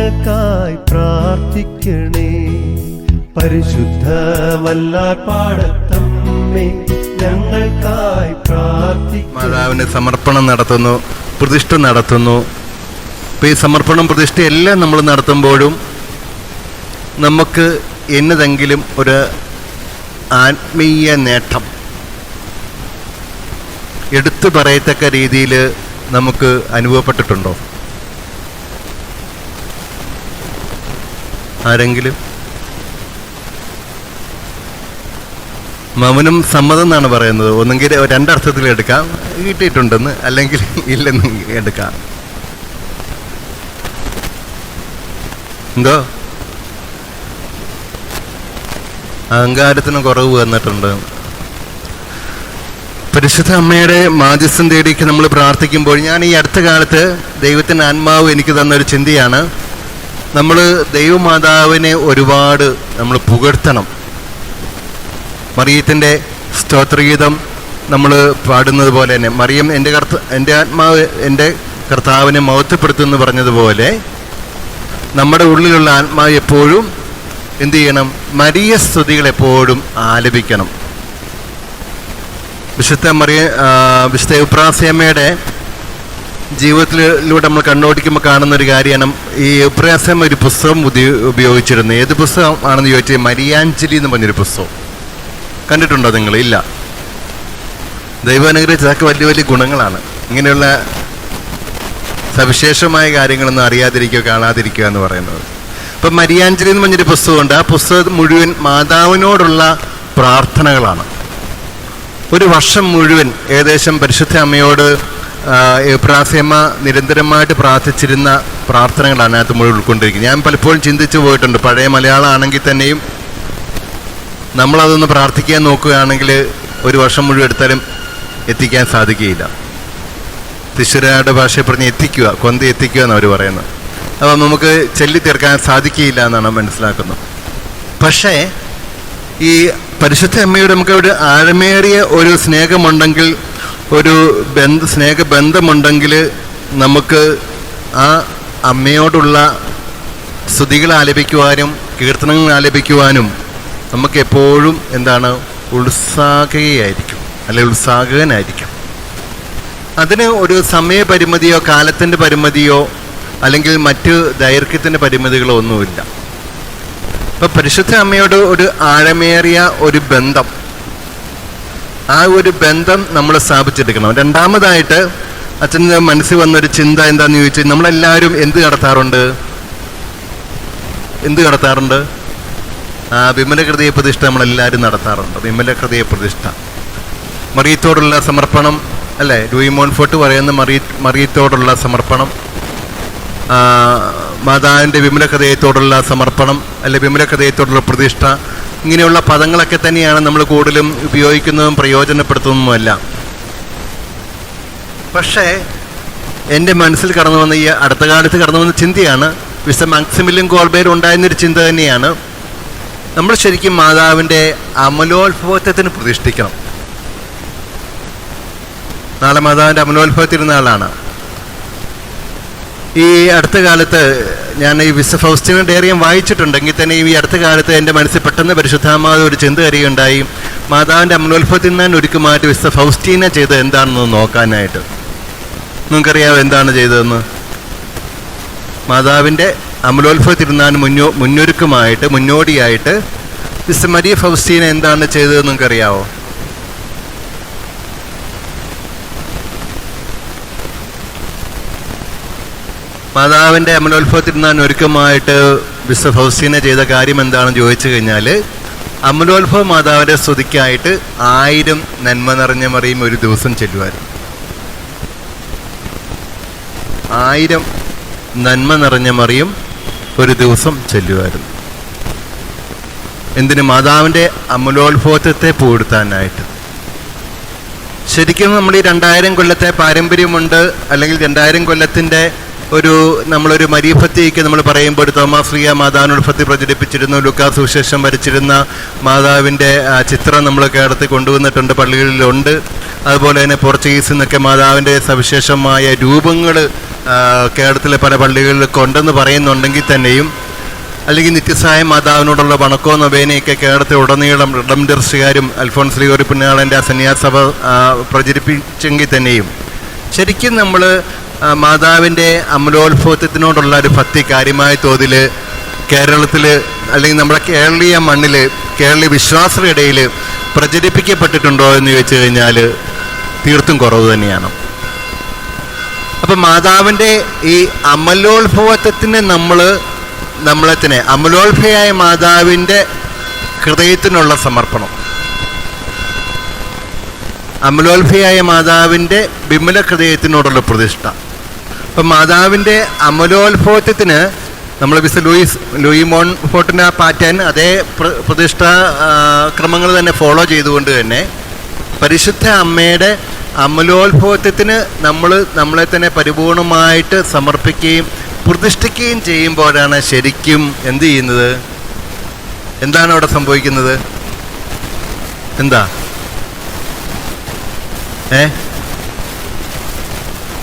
ഞങ്ങൾക്കായി പ്രാർത്ഥിക്കണേ. പരിശുദ്ധ വല്ലാർപാടത്തമ്മേ ഞങ്ങൾക്കായി പ്രാർത്ഥിക്കണേ. മാതാവിന് സമർപ്പണം നടത്തുന്നു, പ്രതിഷ്ഠ നടത്തുന്നു. അപ്പോൾ ഈ സമർപ്പണം പ്രതിഷ്ഠ എല്ലാം നമ്മൾ നടത്തുമ്പോഴും നമുക്ക് എന്നതെങ്കിലും ഒരു ആത്മീയ നേട്ടം എടുത്തു പറയത്തക്ക രീതിയിൽ നമുക്ക് അനുഭവപ്പെട്ടിട്ടുണ്ടോ? ആരെങ്കിലും? മൗനം സമ്മതം എന്നാണ് പറയുന്നത്. ഒന്നെങ്കിൽ രണ്ടർത്ഥത്തിൽ എടുക്കാം, കിട്ടിയിട്ടുണ്ടെന്ന്, അല്ലെങ്കിൽ ഇല്ലെന്ന് എടുക്കാം. എന്തോ അഹങ്കാരത്തിന് കുറവ് വന്നിട്ടുണ്ട്. പരിശുദ്ധ അമ്മയുടെ മാധ്യസ്ഥം തേടിക്ക് നമ്മൾ പ്രാർത്ഥിക്കുമ്പോൾ ഞാൻ ഈ അടുത്ത കാലത്ത് ദൈവത്തിൻ്റെ ആത്മാവ് എനിക്ക് തന്നൊരു ചിന്തയാണ്. നമ്മൾ ദൈവമാതാവിനെ ഒരുപാട് നമ്മൾ പുകഴ്ത്തണം. മറിയത്തിൻ്റെ സ്തോത്രഗീതം നമ്മൾ പാടുന്നത് പോലെ തന്നെ മറിയം എൻ്റെ ആത്മാവ് എൻ്റെ കർത്താവിനെ മഹത്വപ്പെടുത്തുമെന്ന് പറഞ്ഞതുപോലെ നമ്മുടെ ഉള്ളിലുള്ള ആത്മാവ് എപ്പോഴും എന്തു ചെയ്യണം? മരിയ സ്തുതികൾ എപ്പോഴും ആലപിക്കണം. വിശുദ്ധ എപ്രാസ്യമ്മയുടെ ജീവിതത്തിലൂടെ നമ്മൾ കണ്ണോടിക്കുമ്പോൾ കാണുന്നൊരു കാര്യമാണ്. ഈ എപ്രാസ്യമ്മ ഒരു പുസ്തകം ഉപയോഗിച്ചിരുന്നു. ഏത് പുസ്തകം ആണെന്ന് ചോദിച്ചാൽ മരിയാഞ്ജലി എന്ന് പറഞ്ഞൊരു പുസ്തകം. കണ്ടിട്ടുണ്ടോ നിങ്ങൾ? ഇല്ല. ദൈവം അനുഗ്രഹിച്ച് അതൊക്കെ വലിയ വലിയ ഗുണങ്ങളാണ്. ഇങ്ങനെയുള്ള സവിശേഷമായ കാര്യങ്ങളൊന്നും അറിയാതിരിക്കുക, കാണാതിരിക്കുക എന്ന് പറയുന്നത്. ഇപ്പം മരിയാഞ്ജലി എന്ന് പറഞ്ഞൊരു പുസ്തകമുണ്ട്. ആ പുസ്തകം മുഴുവൻ മാതാവിനോടുള്ള പ്രാർത്ഥനകളാണ്. ഒരു വർഷം മുഴുവൻ ഏകദേശം പരിശുദ്ധ അമ്മയോട് എപ്രാസ്യമ്മ നിരന്തരമായിട്ട് പ്രാർത്ഥിച്ചിരുന്ന പ്രാർത്ഥനകളാണ് അതിനകത്ത് മുഴുവൻ ഉൾക്കൊണ്ടിരിക്കുന്നത്. ഞാൻ പലപ്പോഴും ചിന്തിച്ചു പോയിട്ടുണ്ട്. പഴയ മലയാളം ആണെങ്കിൽ തന്നെയും നമ്മളതൊന്ന് പ്രാർത്ഥിക്കാൻ നോക്കുകയാണെങ്കിൽ ഒരു വർഷം മുഴുവൻ എടുത്താലും എത്തിക്കാൻ സാധിക്കുകയില്ല. തിശ്വരയുടെ ഭാഷയിൽ പറഞ്ഞ് എത്തിക്കുക, കൊന്ത എത്തിക്കുക എന്നാണ് അവർ പറയുന്നത്. അപ്പം നമുക്ക് ചൊല്ലി തീർക്കാൻ സാധിക്കുകയില്ല എന്നാണ് മനസ്സിലാക്കുന്നത്. പക്ഷേ ഈ പരിശുദ്ധ അമ്മയോട് നമുക്ക് ഒരു ആഴമേറിയ ഒരു സ്നേഹമുണ്ടെങ്കിൽ, ഒരു സ്നേഹബന്ധമുണ്ടെങ്കിൽ നമുക്ക് ആ അമ്മയോടുള്ള സ്തുതികൾ ആലപിക്കുവാനും കീർത്തനങ്ങൾ ആലപിക്കുവാനും നമുക്ക് എപ്പോഴും എന്താണ്? ഉത്സാഹയായിരിക്കും, അല്ലെങ്കിൽ ഉത്സാഹകനായിരിക്കും. അതിന് ഒരു സമയപരിമിതിയോ കാലത്തിൻ്റെ പരിമിതിയോ അല്ലെങ്കിൽ മറ്റ് ദൈർഘ്യത്തിൻ്റെ പരിമിതികളോ ഒന്നുമില്ല. ഇപ്പം പരിശുദ്ധ അമ്മയോട് ഒരു ആഴമേറിയ ഒരു ബന്ധം, ആ ഒരു ബന്ധം നമ്മൾ സ്ഥാപിച്ചെടുക്കണം. രണ്ടാമതായിട്ട് അച്ഛൻ്റെ മനസ്സിൽ വന്നൊരു ചിന്ത എന്താണെന്ന് ചോദിച്ചാൽ, നമ്മളെല്ലാവരും എന്ത് നടത്താറുണ്ട്? വിമല ഹൃദയ പ്രതിഷ്ഠ നമ്മളെല്ലാവരും നടത്താറുണ്ട്. വിമല ഹൃദയ പ്രതിഷ്ഠ, മറിയത്തോടുള്ള സമർപ്പണം അല്ലേ? ലൂയി മോൺഫോർട്ട് പറയുന്ന മറിയത്തോടുള്ള സമർപ്പണം, മാതാവിൻ്റെ വിമല ഹൃദയത്തോടുള്ള സമർപ്പണം അല്ലെ വിമല ഹൃദയത്തോടുള്ള പ്രതിഷ്ഠ, ഇങ്ങനെയുള്ള പദങ്ങളൊക്കെ തന്നെയാണ് നമ്മൾ കൂടുതലും ഉപയോഗിക്കുന്നതും പ്രയോജനപ്പെടുത്തുന്നതുമല്ല. പക്ഷേ എൻ്റെ മനസ്സിൽ കടന്നു വന്ന ഈ അടുത്ത കാലത്ത് കടന്നു വന്ന ചിന്തയാണ്, വിശുദ്ധ മാക്സിമിലിയൻ കോൾബേർ ഉണ്ടായിരുന്നൊരു ചിന്ത തന്നെയാണ്. നമ്മൾ ശരിക്കും മാതാവിൻ്റെ അമലോത്ഭവത്തിന് പ്രതിഷ്ഠിക്കണം. നാളെ മാതാവിൻ്റെ അമലോത്ഭവ തിരുനാളാണ്. ഈ അടുത്ത കാലത്ത് ഞാൻ ഈ വിശുദ്ധ ഫൗസ്റ്റീന ഡയറിയം വായിച്ചിട്ടുണ്ടെങ്കിൽ തന്നെ ഈ അടുത്ത കാലത്ത് എൻ്റെ മനസ്സിൽ പെട്ടെന്ന് പരിശുദ്ധാമാത ഒരു ചിന്ത വരികയുണ്ടായി. മാതാവിൻ്റെ അമലോത്ഭവ തിരുനാൾ ഒരുക്കുമായിട്ട് വിശുദ്ധ ഫൗസ്റ്റീന ചെയ്തത് എന്താണെന്ന് നോക്കാനായിട്ട്. നിങ്ങൾക്കറിയാമോ എന്താണ് ചെയ്തതെന്ന്? മാതാവിൻ്റെ അമലോത്ഭവ തിരുനാളിന് മുന്നോടിയായിട്ട് വിശുദ്ധ മരിയ ഫൗസ്റ്റീന എന്താണ് ചെയ്തതെന്ന് നിങ്ങൾക്കറിയാമോ? മാതാവിൻ്റെ അമലോത്ഭവ തിരുനാളിന് ഒരുക്കമായിട്ട് വിശുദ്ധ ഫൗസ്റ്റീന ചെയ്ത കാര്യം എന്താണെന്ന് ചോദിച്ചു കഴിഞ്ഞാൽ, അമലോത്ഭവ മാതാവിൻ്റെ സ്തുതിക്കായിട്ട് 1000 നന്മ നിറഞ്ഞ മറിയും ഒരു ദിവസം ചെല്ലുമായിരുന്നു. 1000 നന്മ നിറഞ്ഞ മറിയും ഒരു ദിവസം ചെല്ലുമായിരുന്നു. എന്തിന്? മാതാവിൻ്റെ അമലോത്ഭവത്തെ പുകഴ്ത്താനായിട്ട്. ശരിക്കും നമ്മൾ ഈ 2000 കൊല്ലത്തെ പാരമ്പര്യമുണ്ട്, അല്ലെങ്കിൽ 2000 കൊല്ലത്തിൻ്റെ നമ്മളൊരു മരിയഭക്തിക്ക് നമ്മൾ പറയുമ്പോൾ തോമാശ്ലീഹ മാതാവിനോട് ഭക്തി പ്രചരിപ്പിച്ചിരുന്നു. ലൂക്കാസ് സുവിശേഷം വരച്ചിരുന്ന മാതാവിൻ്റെ ചിത്രം നമ്മൾ കേരളത്തിൽ കൊണ്ടുവന്നിട്ടുണ്ട്, പള്ളികളിലുണ്ട്. അതുപോലെ തന്നെ പോർച്ചുഗീസിൽ നിന്നൊക്കെ മാതാവിൻ്റെ സവിശേഷമായ രൂപങ്ങൾ കേരളത്തിലെ പല പള്ളികളിലൊക്കെ ഉണ്ടെന്ന് പറയുന്നുണ്ടെങ്കിൽ തന്നെയും, അല്ലെങ്കിൽ നിത്യസഹായ മാതാവിനോടുള്ള വണക്കോ നൊവേനയൊക്കെ കേരളത്തിൽ ഉടനീളം റിഡംഡർസുകാരും അൽഫോൺസ് ഗ്രിഗോറി പുണ്യാളൻ്റെ ആ സന്യാസഭ പ്രചരിപ്പിച്ചെങ്കിൽ തന്നെയും ശരിക്കും നമ്മൾ മാതാവിൻ്റെ അമലോത്ഭവത്തിനോടുള്ള ഒരു ഭക്തി കാര്യമായ തോതിൽ കേരളത്തിൽ അല്ലെങ്കിൽ നമ്മുടെ കേരളീയ മണ്ണിൽ കേരളീയ വിശ്വാസികളുടെ ഇടയിൽ പ്രചരിപ്പിക്കപ്പെട്ടിട്ടുണ്ടോ എന്ന് ചോദിച്ചു കഴിഞ്ഞാൽ തീർത്തും കുറവ് തന്നെയാണ്. അപ്പം മാതാവിൻ്റെ ഈ അമലോത്ഭവത്തിന് നമ്മളെ തന്നെ അമലോത്ഭയായ മാതാവിൻ്റെ ഹൃദയത്തിനുള്ള സമർപ്പണം, അമലോത്ഭയായ മാതാവിൻ്റെ വിമല ഹൃദയത്തിനോടുള്ള പ്രതിഷ്ഠ. അപ്പം മാതാവിൻ്റെ അമലോത്ഭവത്തിന് നമ്മൾ ലൂയി മോൺ ഫോർട്ടിൻ്റെ പാറ്റേൺ അതേ പ്രതിഷ്ഠാ ക്രമങ്ങൾ തന്നെ ഫോളോ ചെയ്തുകൊണ്ട് തന്നെ പരിശുദ്ധ അമ്മയുടെ അമലോത്ഭവത്തിന് നമ്മളെ തന്നെ പരിപൂർണമായിട്ട് സമർപ്പിക്കുകയും പ്രതിഷ്ഠിക്കുകയും ചെയ്യുമ്പോഴാണ് ശരിക്കും എന്ത് ചെയ്യുന്നത്? എന്താണ് അവിടെ സംഭവിക്കുന്നത്? എന്താ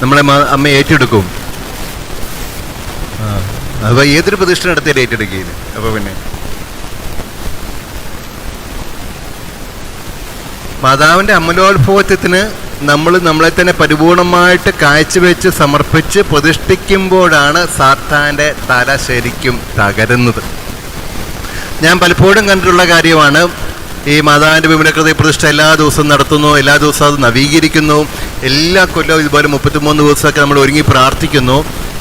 നമ്മളെ അമ്മ ഏറ്റെടുക്കും. അപ്പോൾ ഏതൊരു പ്രതിഷ്ഠ നടത്തിയാൽ ഏറ്റെടുക്കുകയില്ല. അപ്പോൾ പിന്നെ മാതാവിൻ്റെ അമലോത്ഭവത്തിന് നമ്മളെ തന്നെ പരിപൂർണമായിട്ട് കാഴ്ചവെച്ച് സമർപ്പിച്ച് പ്രതിഷ്ഠിക്കുമ്പോഴാണ് സാത്താൻ്റെ തല ശരിക്കും തകരുന്നത്. ഞാൻ പലപ്പോഴും കണ്ടിട്ടുള്ള കാര്യമാണ്, ഈ മാതാവിൻ്റെ വിമലകൃതി പ്രതിഷ്ഠ എല്ലാ ദിവസവും നടത്തുന്നു, എല്ലാ ദിവസവും അത് നവീകരിക്കുന്നു, എല്ലാ കൊല്ലവും ഇതുപോലെ 33 ദിവസമൊക്കെ നമ്മൾ ഒരുങ്ങി പ്രാർത്ഥിക്കുന്നു.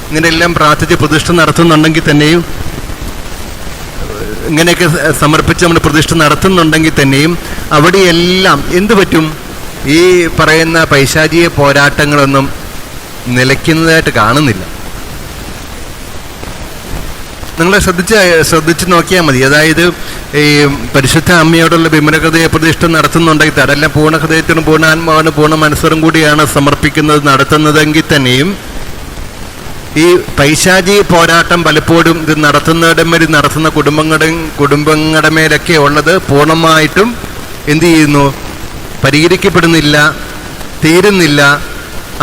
ഇങ്ങനെയെല്ലാം പ്രാർത്ഥിച്ച് പ്രതിഷ്ഠ നടത്തുന്നുണ്ടെങ്കിൽ തന്നെയും, ഇങ്ങനെയൊക്കെ സമർപ്പിച്ച് നമ്മൾ പ്രതിഷ്ഠ നടത്തുന്നുണ്ടെങ്കിൽ തന്നെയും അവിടെയെല്ലാം എന്തു പറ്റും? ഈ പറയുന്ന പൈശാചിക പോരാട്ടങ്ങളൊന്നും നിലയ്ക്കുന്നതായിട്ട് കാണുന്നില്ല. നിങ്ങൾ ശ്രദ്ധിച്ച് നോക്കിയാൽ മതി. അതായത് ഈ പരിശുദ്ധ അമ്മയോടുള്ള വിമലഹൃദയ പ്രതിഷ്ഠ നടത്തുന്നുണ്ടെങ്കിൽ അതെല്ലാം പൂർണ്ണ ഹൃദയത്തിനും പൂർണ്ണാത്മാവിനും പൂർണ്ണ മനസ്സറും കൂടിയാണ് സമർപ്പിക്കുന്നത് നടത്തുന്നതെങ്കിൽ തന്നെയും ഈ പൈശാചിക പോരാട്ടം പലപ്പോഴും ഇത് നടത്തുന്ന കുടുംബങ്ങളുടെ മേലൊക്കെ ഉള്ളത് പൂർണ്ണമായിട്ടും എന്ത് ചെയ്യുന്നു? പരിഹരിക്കപ്പെടുന്നില്ല, തീരുന്നില്ല.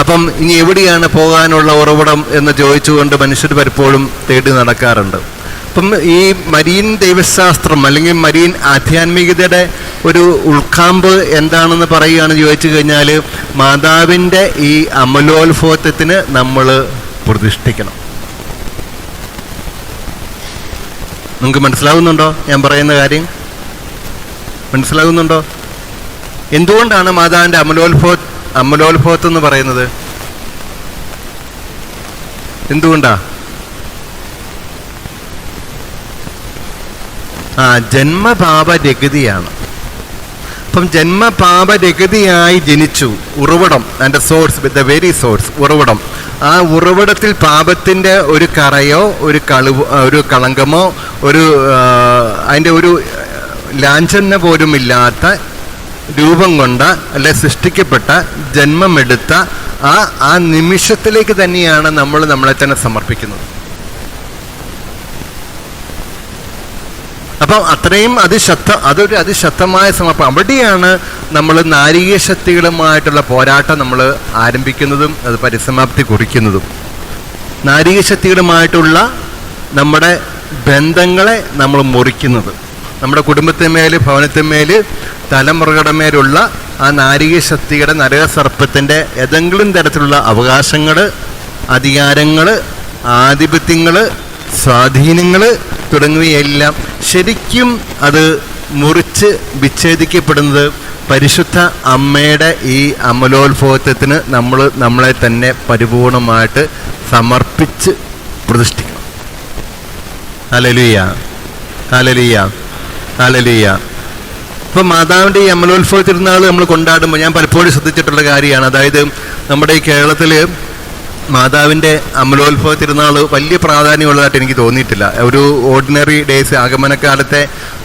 അപ്പം ഇനി എവിടെയാണ് പോകാനുള്ള ഉറവിടം എന്ന് ചോദിച്ചുകൊണ്ട് മനുഷ്യർ പലപ്പോഴും തേടി നടക്കാറുണ്ട്. അപ്പം ഈ മരീൻ ദൈവശാസ്ത്രം അല്ലെങ്കിൽ മരീൻ ആധ്യാത്മികതയുടെ ഒരു ഉൾക്കാമ്പ് എന്താണെന്ന് പറയുകയാണെന്ന് ചോദിച്ചു കഴിഞ്ഞാൽ മാതാവിൻ്റെ ഈ അമലോത്ഭവത്തിന് നമ്മൾ പ്രതിഷ്ഠിക്കണം. നിങ്ങൾക്ക് മനസ്സിലാകുന്നുണ്ടോ ഞാൻ പറയുന്ന കാര്യം? മനസ്സിലാകുന്നുണ്ടോ? എന്തുകൊണ്ടാണ് മാതാവിൻ്റെ അമലോത്ഭവത്തെന്ന് പറയുന്നത്? എന്തുകൊണ്ടാ? ജന്മപാപരഹിതയാണ്. അപ്പം ജന്മപാപരഹിതയായി ജനിച്ചു. ഉറവിടം, and source, with the very source, ഉറവിടം. ആ ഉറവിടത്തിൽ പാപത്തിൻ്റെ ഒരു കറയോ ഒരു കളങ്കമോ അതിൻ്റെ ഒരു ലാഞ്ചന പോലുമില്ലാത്ത രൂപം കൊണ്ട അല്ലെ സൃഷ്ടിക്കപ്പെട്ട ജന്മമെടുത്ത ആ നിമിഷത്തിലേക്ക് തന്നെയാണ് നമ്മളെ തന്നെ സമർപ്പിക്കുന്നത്. അപ്പം അത്രയും അതൊരു അതിശക്തമായ സമർപ്പണം. അവിടെയാണ് നമ്മൾ നാരീയ ശക്തികളുമായിട്ടുള്ള പോരാട്ടം നമ്മൾ ആരംഭിക്കുന്നതും അത് പരിസമാപ്തി കുറിക്കുന്നതും. നാരീയ ശക്തികളുമായിട്ടുള്ള നമ്മുടെ ബന്ധങ്ങളെ നമ്മൾ മുറിക്കുന്നത്, നമ്മുടെ കുടുംബത്തിന്മേൽ ഭവനത്തിന്മേൽ തലമുറകളുടെ മേലുള്ള ആ നാരീയ ശക്തിയുടെ നരകസർപ്പത്തിൻ്റെ ഏതെങ്കിലും തരത്തിലുള്ള അവകാശങ്ങൾ, അധികാരങ്ങൾ, ആധിപത്യങ്ങൾ, സ്വാധീനങ്ങൾ തുടങ്ങിയവയെല്ലാം ശരിക്കും അത് മുറിച്ച് വിച്ഛേദിക്കപ്പെടുന്നത് പരിശുദ്ധ അമ്മയുടെ ഈ അമലോത്ഭവത്തിന് നമ്മളെ തന്നെ പരിപൂർണമായിട്ട് സമർപ്പിച്ച് പ്രതിഷ്ഠിക്കണം. Hallelujah, hallelujah, hallelujah. ഇപ്പം മാതാവിൻ്റെ ഈ അമലോത്ഭവ തിരുനാൾ നമ്മൾ കൊണ്ടാടുമ്പോൾ ഞാൻ പലപ്പോഴും ശ്രദ്ധിച്ചിട്ടുള്ള കാര്യമാണ്. അതായത് നമ്മുടെ ഈ കേരളത്തിൽ മാതാവിൻ്റെ അമലോത്ഭവ തിരുനാൾ വലിയ പ്രാധാന്യമുള്ളതായിട്ട് എനിക്ക് തോന്നിയിട്ടില്ല. ഒരു ഓർഡിനറി ഡേയ്സ്, ആഗമനക്കാലത്തെ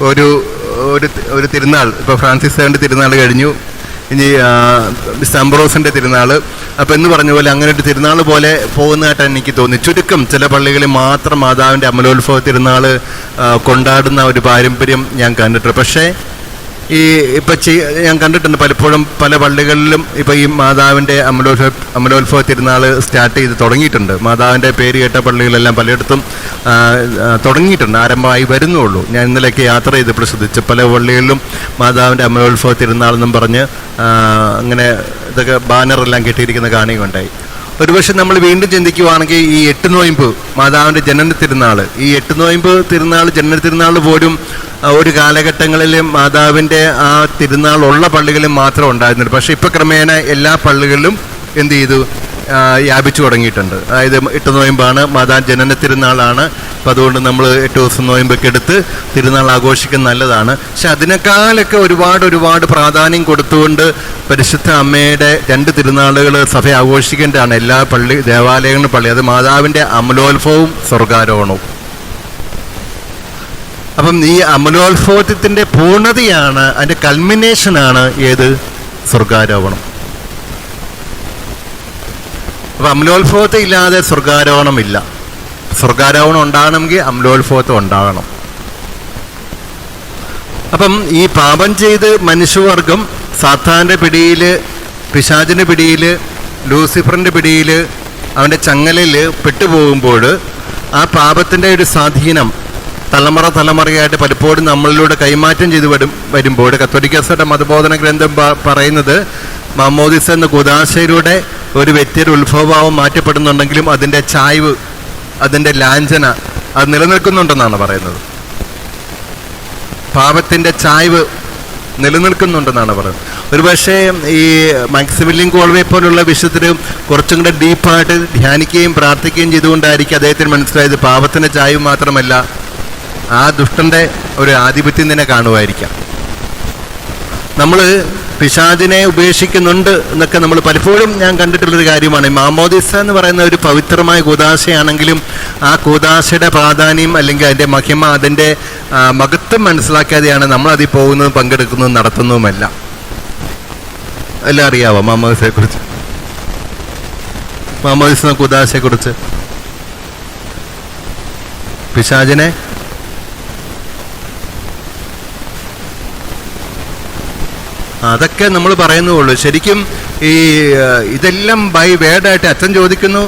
ഒരു തിരുനാൾ, ഇപ്പോൾ ഫ്രാൻസിസ് സേവൻ്റെ തിരുനാൾ കഴിഞ്ഞു, ഇനി സാംബ്രോസിൻ്റെ തിരുനാൾ, അപ്പോൾ എന്ന് പറഞ്ഞ പോലെ അങ്ങനെ ഒരു തിരുനാൾ പോലെ പോകുന്നതായിട്ടാണ് എനിക്ക് തോന്നി. ചുരുക്കം ചില പള്ളികളിൽ മാത്രം മാതാവിൻ്റെ അമലോത്ഭവ തിരുനാൾ കൊണ്ടാടുന്ന ഒരു പാരമ്പര്യം ഞാൻ കണ്ടിട്ടുണ്ട്. പക്ഷേ ഇപ്പം ഞാൻ കണ്ടിട്ടുണ്ട് പലപ്പോഴും പല പള്ളികളിലും ഇപ്പം ഈ മാതാവിൻ്റെ അമലോത്സവ തിരുനാൾ സ്റ്റാർട്ട് ചെയ്ത് തുടങ്ങിയിട്ടുണ്ട്. മാതാവിൻ്റെ പേര് കേട്ട പള്ളികളെല്ലാം പലയിടത്തും തുടങ്ങിയിട്ടുണ്ട്, ആരംഭമായി വരുന്നുള്ളൂ. ഞാൻ ഇന്നലെയൊക്കെ യാത്ര ചെയ്തപ്പോൾ ശ്രദ്ധിച്ചു, പല പള്ളികളിലും മാതാവിൻ്റെ അമലോത്സവ തിരുനാളെന്നും പറഞ്ഞ് അങ്ങനെ ഇതൊക്കെ ബാനറെല്ലാം കെട്ടിയിരിക്കുന്ന കാണുകയുണ്ടായി. ഒരുപക്ഷെ നമ്മൾ വീണ്ടും ചിന്തിക്കുവാണെങ്കിൽ ഈ 8 നോയമ്പ് മാതാവിൻ്റെ ജനന തിരുനാൾ, ഈ 8 നോയമ്പ് തിരുനാൾ, ജനന തിരുനാൾ പോലും ഒരു കാലഘട്ടങ്ങളിൽ മാതാവിൻ്റെ ആ തിരുനാളുള്ള പള്ളികളിൽ മാത്രം ഉണ്ടായിരുന്നുള്ളൂ. പക്ഷേ ഇപ്പോൾ ക്രമേണ എല്ലാ പള്ളികളിലും എന്ത് ചെയ്തു, വ്യാപിച്ചു തുടങ്ങിയിട്ടുണ്ട്. അതായത് 8 നോയമ്പാണ്, മാതാ ജനന തിരുനാളാണ്. അപ്പം അതുകൊണ്ട് നമ്മൾ 8 ദിവസം നോയമ്പൊക്കെ എടുത്ത് തിരുനാൾ ആഘോഷിക്കുന്നത് നല്ലതാണ്. പക്ഷെ അതിനേക്കാളൊക്കെ ഒരുപാട് പ്രാധാന്യം കൊടുത്തുകൊണ്ട് പരിശുദ്ധ അമ്മയുടെ 2 തിരുനാളുകൾ സഭ ആഘോഷിക്കേണ്ടതാണ്. എല്ലാ ദേവാലയങ്ങളിലും പള്ളി, അത് മാതാവിൻ്റെ അമലോത്സവവും സ്വർഗാരോഹണവും. അപ്പം ഈ അമലോത്സവത്തിൻ്റെ പൂർണ്ണതയാണ്, അതിൻ്റെ കൾമിനേഷനാണ് ഏത്, സ്വർഗാരോഹണം. അപ്പം അമലോത്സവത്തെ ഇല്ലാതെ സ്വർഗാരോഹണമില്ല. സ്വർഗാരോഹണം ഉണ്ടാകണമെങ്കിൽ അമലോത്സവത്തെ ഉണ്ടാകണം. അപ്പം ഈ പാപം ചെയ്ത് മനുഷ്യവർഗം സാത്താൻ്റെ പിടിയിൽ, പിശാചിൻ്റെ പിടിയിൽ, ലൂസിഫറിൻ്റെ പിടിയിൽ, അവൻ്റെ ചങ്ങലയിൽ പെട്ടുപോകുമ്പോൾ ആ പാപത്തിൻ്റെ ഒരു സ്വാധീനം തലമുറയായിട്ട് പലപ്പോഴും നമ്മളിലൂടെ കൈമാറ്റം ചെയ്ത് വരുമ്പോൾ കത്തോലിക്ക സഭയുടെ മതബോധന ഗ്രന്ഥം പറയുന്നത് മാമോദിസ എന്ന കൂദാശയിലൂടെ ഒരു വ്യക്തിയുടെ ഉത്ഭവഭാവം മാറ്റപ്പെടുന്നുണ്ടെങ്കിലും അതിൻ്റെ ചായ്വ്, അതിൻ്റെ ലാഞ്ചന അത് നിലനിൽക്കുന്നുണ്ടെന്നാണ് പറയുന്നത്. പാപത്തിൻ്റെ ചായ്വ് നിലനിൽക്കുന്നുണ്ടെന്നാണ് പറയുന്നത്. ഒരുപക്ഷെ ഈ മാക്സിമിലിയൻ കോൾവേ പോലുള്ള വിശുദ്ധർ കുറച്ചും കൂടെ ഡീപ്പായിട്ട് ധ്യാനിക്കുകയും പ്രാർത്ഥിക്കുകയും ചെയ്തുകൊണ്ടായിരിക്കും അദ്ദേഹത്തിന് മനസ്സിലായത് പാപത്തിൻ്റെ ചായ്വ് മാത്രമല്ല, ആ ദുഷ്ടൻ്റെ ഒരു ആധിപത്യം തന്നെ കാണുമായിരിക്കാം. നമ്മൾ പിശാചിനെ ഉപേക്ഷിക്കുന്നുണ്ട് എന്നൊക്കെ നമ്മൾ പലപ്പോഴും ഞാൻ കണ്ടിട്ടുള്ളൊരു കാര്യമാണ്. മാമോദിസ എന്ന് പറയുന്ന ഒരു പവിത്രമായ കൂദാശയാണെങ്കിലും ആ കൂദാശയുടെ പ്രാധാന്യം അല്ലെങ്കിൽ അതിൻ്റെ മഹിമ, അതിൻ്റെ മഹത്വം മനസ്സിലാക്കാതെയാണ് നമ്മൾ അതിൽ പോകുന്നതും പങ്കെടുക്കുന്നതും നടത്തുന്നതുമല്ല. എല്ലാം അറിയാവോ മാമോദിസയെക്കുറിച്ച്, മാമോദിസ കൂദാശയെക്കുറിച്ച്? പിശാചിനെ അതൊക്കെ നമ്മൾ പറയുന്നുള്ളൂ. ശരിക്കും ഈ ഇതെല്ലാം ബൈ വേർഡായിട്ട് അച്ഛൻ ചോദിക്കുന്നു,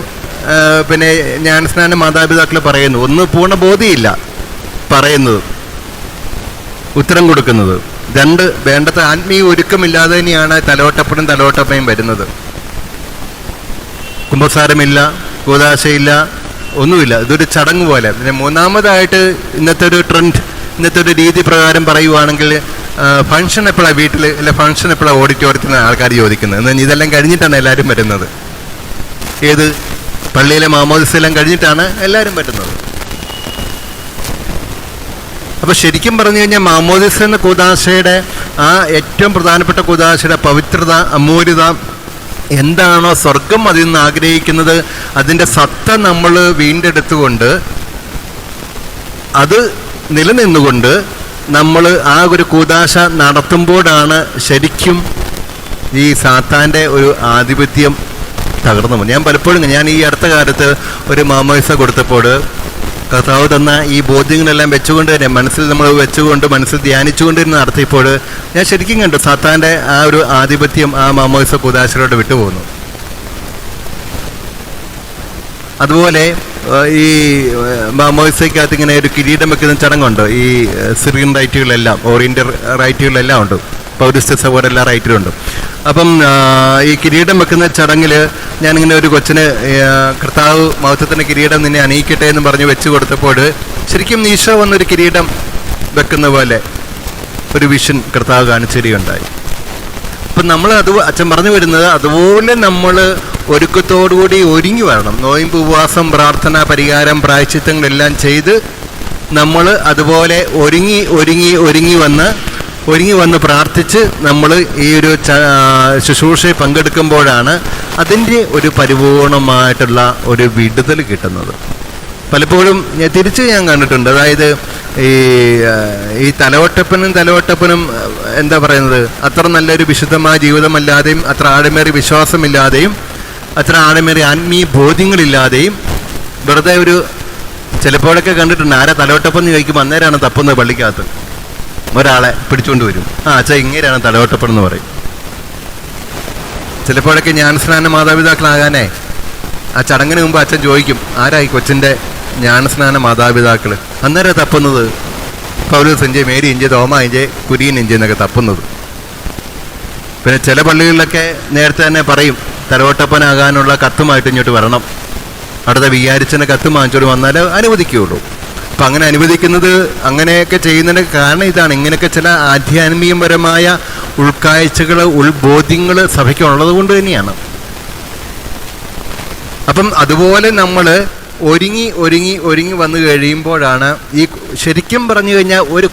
പിന്നെ ജ്ഞാനസ്നാന മാതാപിതാക്കൾ പറയുന്നു. ഒന്ന് പൂർണ്ണ ബോധ്യമില്ല പറയുന്നത്, ഉത്തരം കൊടുക്കുന്നത്. 2 വേണ്ടത്ര ആത്മീയ ഒരുക്കമില്ലാതെ തന്നെയാണ് തലവട്ടപ്പനും വരുന്നത്. കുമ്പസാരമില്ല, കൂദാശയില്ല, ഒന്നുമില്ല, ഇതൊരു ചടങ്ങ് പോലെ. പിന്നെ മൂന്നാമതായിട്ട് ഇന്നത്തെ ഒരു ട്രെൻഡ്, ഇന്നത്തെ ഒരു രീതി പ്രകാരം പറയുവാണെങ്കിൽ ഫംഗ്ഷൻ എപ്പോഴാണ് വീട്ടിൽ, അല്ലെ ഫംഗ്ഷൻ എപ്പോഴാണ് ഓഡിറ്റോറിയത്തിൽ ആൾക്കാർ ചോദിക്കുന്നത്. എന്നാൽ ഇതെല്ലാം കഴിഞ്ഞിട്ടാണ് എല്ലാവരും വരുന്നത്. ഏത് പള്ളിയിലെ മാമോദിസയെല്ലാം കഴിഞ്ഞിട്ടാണ് എല്ലാവരും വരുന്നത്. അപ്പോൾ ശരിക്കും പറഞ്ഞു കഴിഞ്ഞാൽ മാമോദിസ എന്ന കൂദാശയുടെ ആ ഏറ്റവും പ്രധാനപ്പെട്ട കൂദാശയുടെ പവിത്രത, അമൂല്യത എന്താണോ സ്വർഗം അതിൽ നിന്ന് ആഗ്രഹിക്കുന്നത്, അതിൻ്റെ സത്ത നമ്മൾ വീണ്ടെടുത്തുകൊണ്ട് അത് നിലനിന്നുകൊണ്ട് നമ്മൾ ആ ഒരു കൂദാശ നടത്തുമ്പോഴാണ് ശരിക്കും ഈ സാത്താൻ്റെ ഒരു ആധിപത്യം തകർന്നു പോകുന്നത്. ഞാൻ പലപ്പോഴും ഈ അടുത്ത കാലത്ത് ഒരു മാമോദിസ കൊടുത്തപ്പോൾ കർത്താവ് തന്ന ഈ ബോധ്യങ്ങളെല്ലാം വെച്ചുകൊണ്ട് തന്നെ മനസ്സിൽ നമ്മൾ വെച്ചുകൊണ്ട് മനസ്സിൽ ധ്യാനിച്ചുകൊണ്ട് തന്നെ നടത്തിയപ്പോൾ ഞാൻ ശരിക്കും കണ്ടു സാത്താൻ്റെ ആ ഒരു ആധിപത്യം ആ മാമോദിസ കൂദാശയിലോട്ട് വിട്ടുപോകുന്നു. അതുപോലെ ഈ മാമോദിസയ്ക്കകത്ത് ഇങ്ങനെ ഒരു കിരീടം വെക്കുന്ന ചടങ്ങുണ്ട്. ഈ സിറിയൻ റൈറ്റുകളെല്ലാം, ഓറിയൻ്റൽ റൈറ്റുകളെല്ലാം ഉണ്ട്, പൗരസ്ത്യ സഭയുടെ എല്ലാ റൈറ്റിലും ഉണ്ട്. അപ്പം ഈ കിരീടം വെക്കുന്ന ചടങ്ങിൽ ഞാനിങ്ങനെ ഒരു കൊച്ചിന് കർത്താവ് മഹത്വത്തിൻ്റെ കിരീടം നിന്നെ അണിയിക്കട്ടെ എന്ന് പറഞ്ഞ് വെച്ച് കൊടുത്തപ്പോൾ ശരിക്കും ഈശോ വന്നൊരു കിരീടം വെക്കുന്ന പോലെ ഒരു വിഷൻ കർത്താവ് കാണിച്ചു തരികയുണ്ടായി. അപ്പം നമ്മൾ അച്ഛൻ പറഞ്ഞു വരുന്നത് അതുപോലെ നമ്മൾ ഒരുക്കത്തോടുകൂടി ഒരുങ്ങി വരണം. നോയമ്പ്, ഉപവാസം, പ്രാർത്ഥന, പരിഹാരം, പ്രായശ്ചിത്തങ്ങളെല്ലാം ചെയ്ത് നമ്മൾ അതുപോലെ ഒരുങ്ങി വന്ന് പ്രാർത്ഥിച്ച് നമ്മൾ ഈ ഒരു ശുശ്രൂഷയിൽ പങ്കെടുക്കുമ്പോഴാണ് അതിൻ്റെ ഒരു പരിപൂർണമായിട്ടുള്ള ഒരു വിടുതൽ കിട്ടുന്നത്. പലപ്പോഴും തിരിച്ച് ഞാൻ കണ്ടിട്ടുണ്ട്. അതായത് ഈ തലവട്ടപ്പനും എന്താ പറയുന്നത്, അത്ര നല്ലൊരു വിശുദ്ധമായ ജീവിതമല്ലാതെയും അത്ര ആഴമേറിയ വിശ്വാസമില്ലാതെയും അത്ര ആഴമേറിയ ആത്മീയ ബോധ്യങ്ങളില്ലാതെയും വെറുതെ ഒരു ചിലപ്പോഴൊക്കെ കണ്ടിട്ടുണ്ട്. ആരാ തലവട്ടപ്പം എന്ന് ചോദിക്കുമ്പോൾ അന്നേരമാണ് തപ്പുന്നത് പള്ളിക്കകത്ത്. ഒരാളെ പിടിച്ചുകൊണ്ട് വരും. അച്ഛാ ഇങ്ങനെയാണ് തലയോട്ടപ്പെടുന്നു പറയും. ചിലപ്പോഴൊക്കെ ജ്ഞാനസ്നാന മാതാപിതാക്കളാകാനേ ആ ചടങ്ങിന് മുമ്പ് അച്ഛൻ ചോദിക്കും, ആരായി കൊച്ചിൻ്റെ ജ്ഞാനസ്നാന മാതാപിതാക്കൾ? അന്നേരം തപ്പുന്നത് പൗലോസ് ഇഞ്ചെ, മേരി ഇഞ്ചെ, തോമ ഇഞ്ചെ, കുര്യൻ ഇഞ്ചെ എന്നൊക്കെ തപ്പുന്നത്. പിന്നെ ചില പള്ളികളിലൊക്കെ നേരത്തെ തന്നെ പറയും, തലവട്ടപ്പനാകാനുള്ള കത്തുമായിട്ട് ഇങ്ങോട്ട് വരണം, അടുത്ത വികാരിച്ചൻ്റെ കത്ത് വാങ്ങിച്ചോട്ട് വന്നാലേ അനുവദിക്കുകയുള്ളൂ. അപ്പം അങ്ങനെ അനുവദിക്കുന്നത്, അങ്ങനെയൊക്കെ ചെയ്യുന്നതിന് കാരണം ഇതാണ്. ഇങ്ങനെയൊക്കെ ചില ആധ്യാത്മികപരമായ ഉൾക്കാഴ്ചകൾ, ഉൾബോധ്യങ്ങൾ സഭയ്ക്കുള്ളത് കൊണ്ട് തന്നെയാണ്. അപ്പം അതുപോലെ നമ്മൾ ഒരുങ്ങി വന്നു കഴിയുമ്പോഴാണ് ഈ ശരിക്കും പറഞ്ഞു കഴിഞ്ഞാൽ ഒരു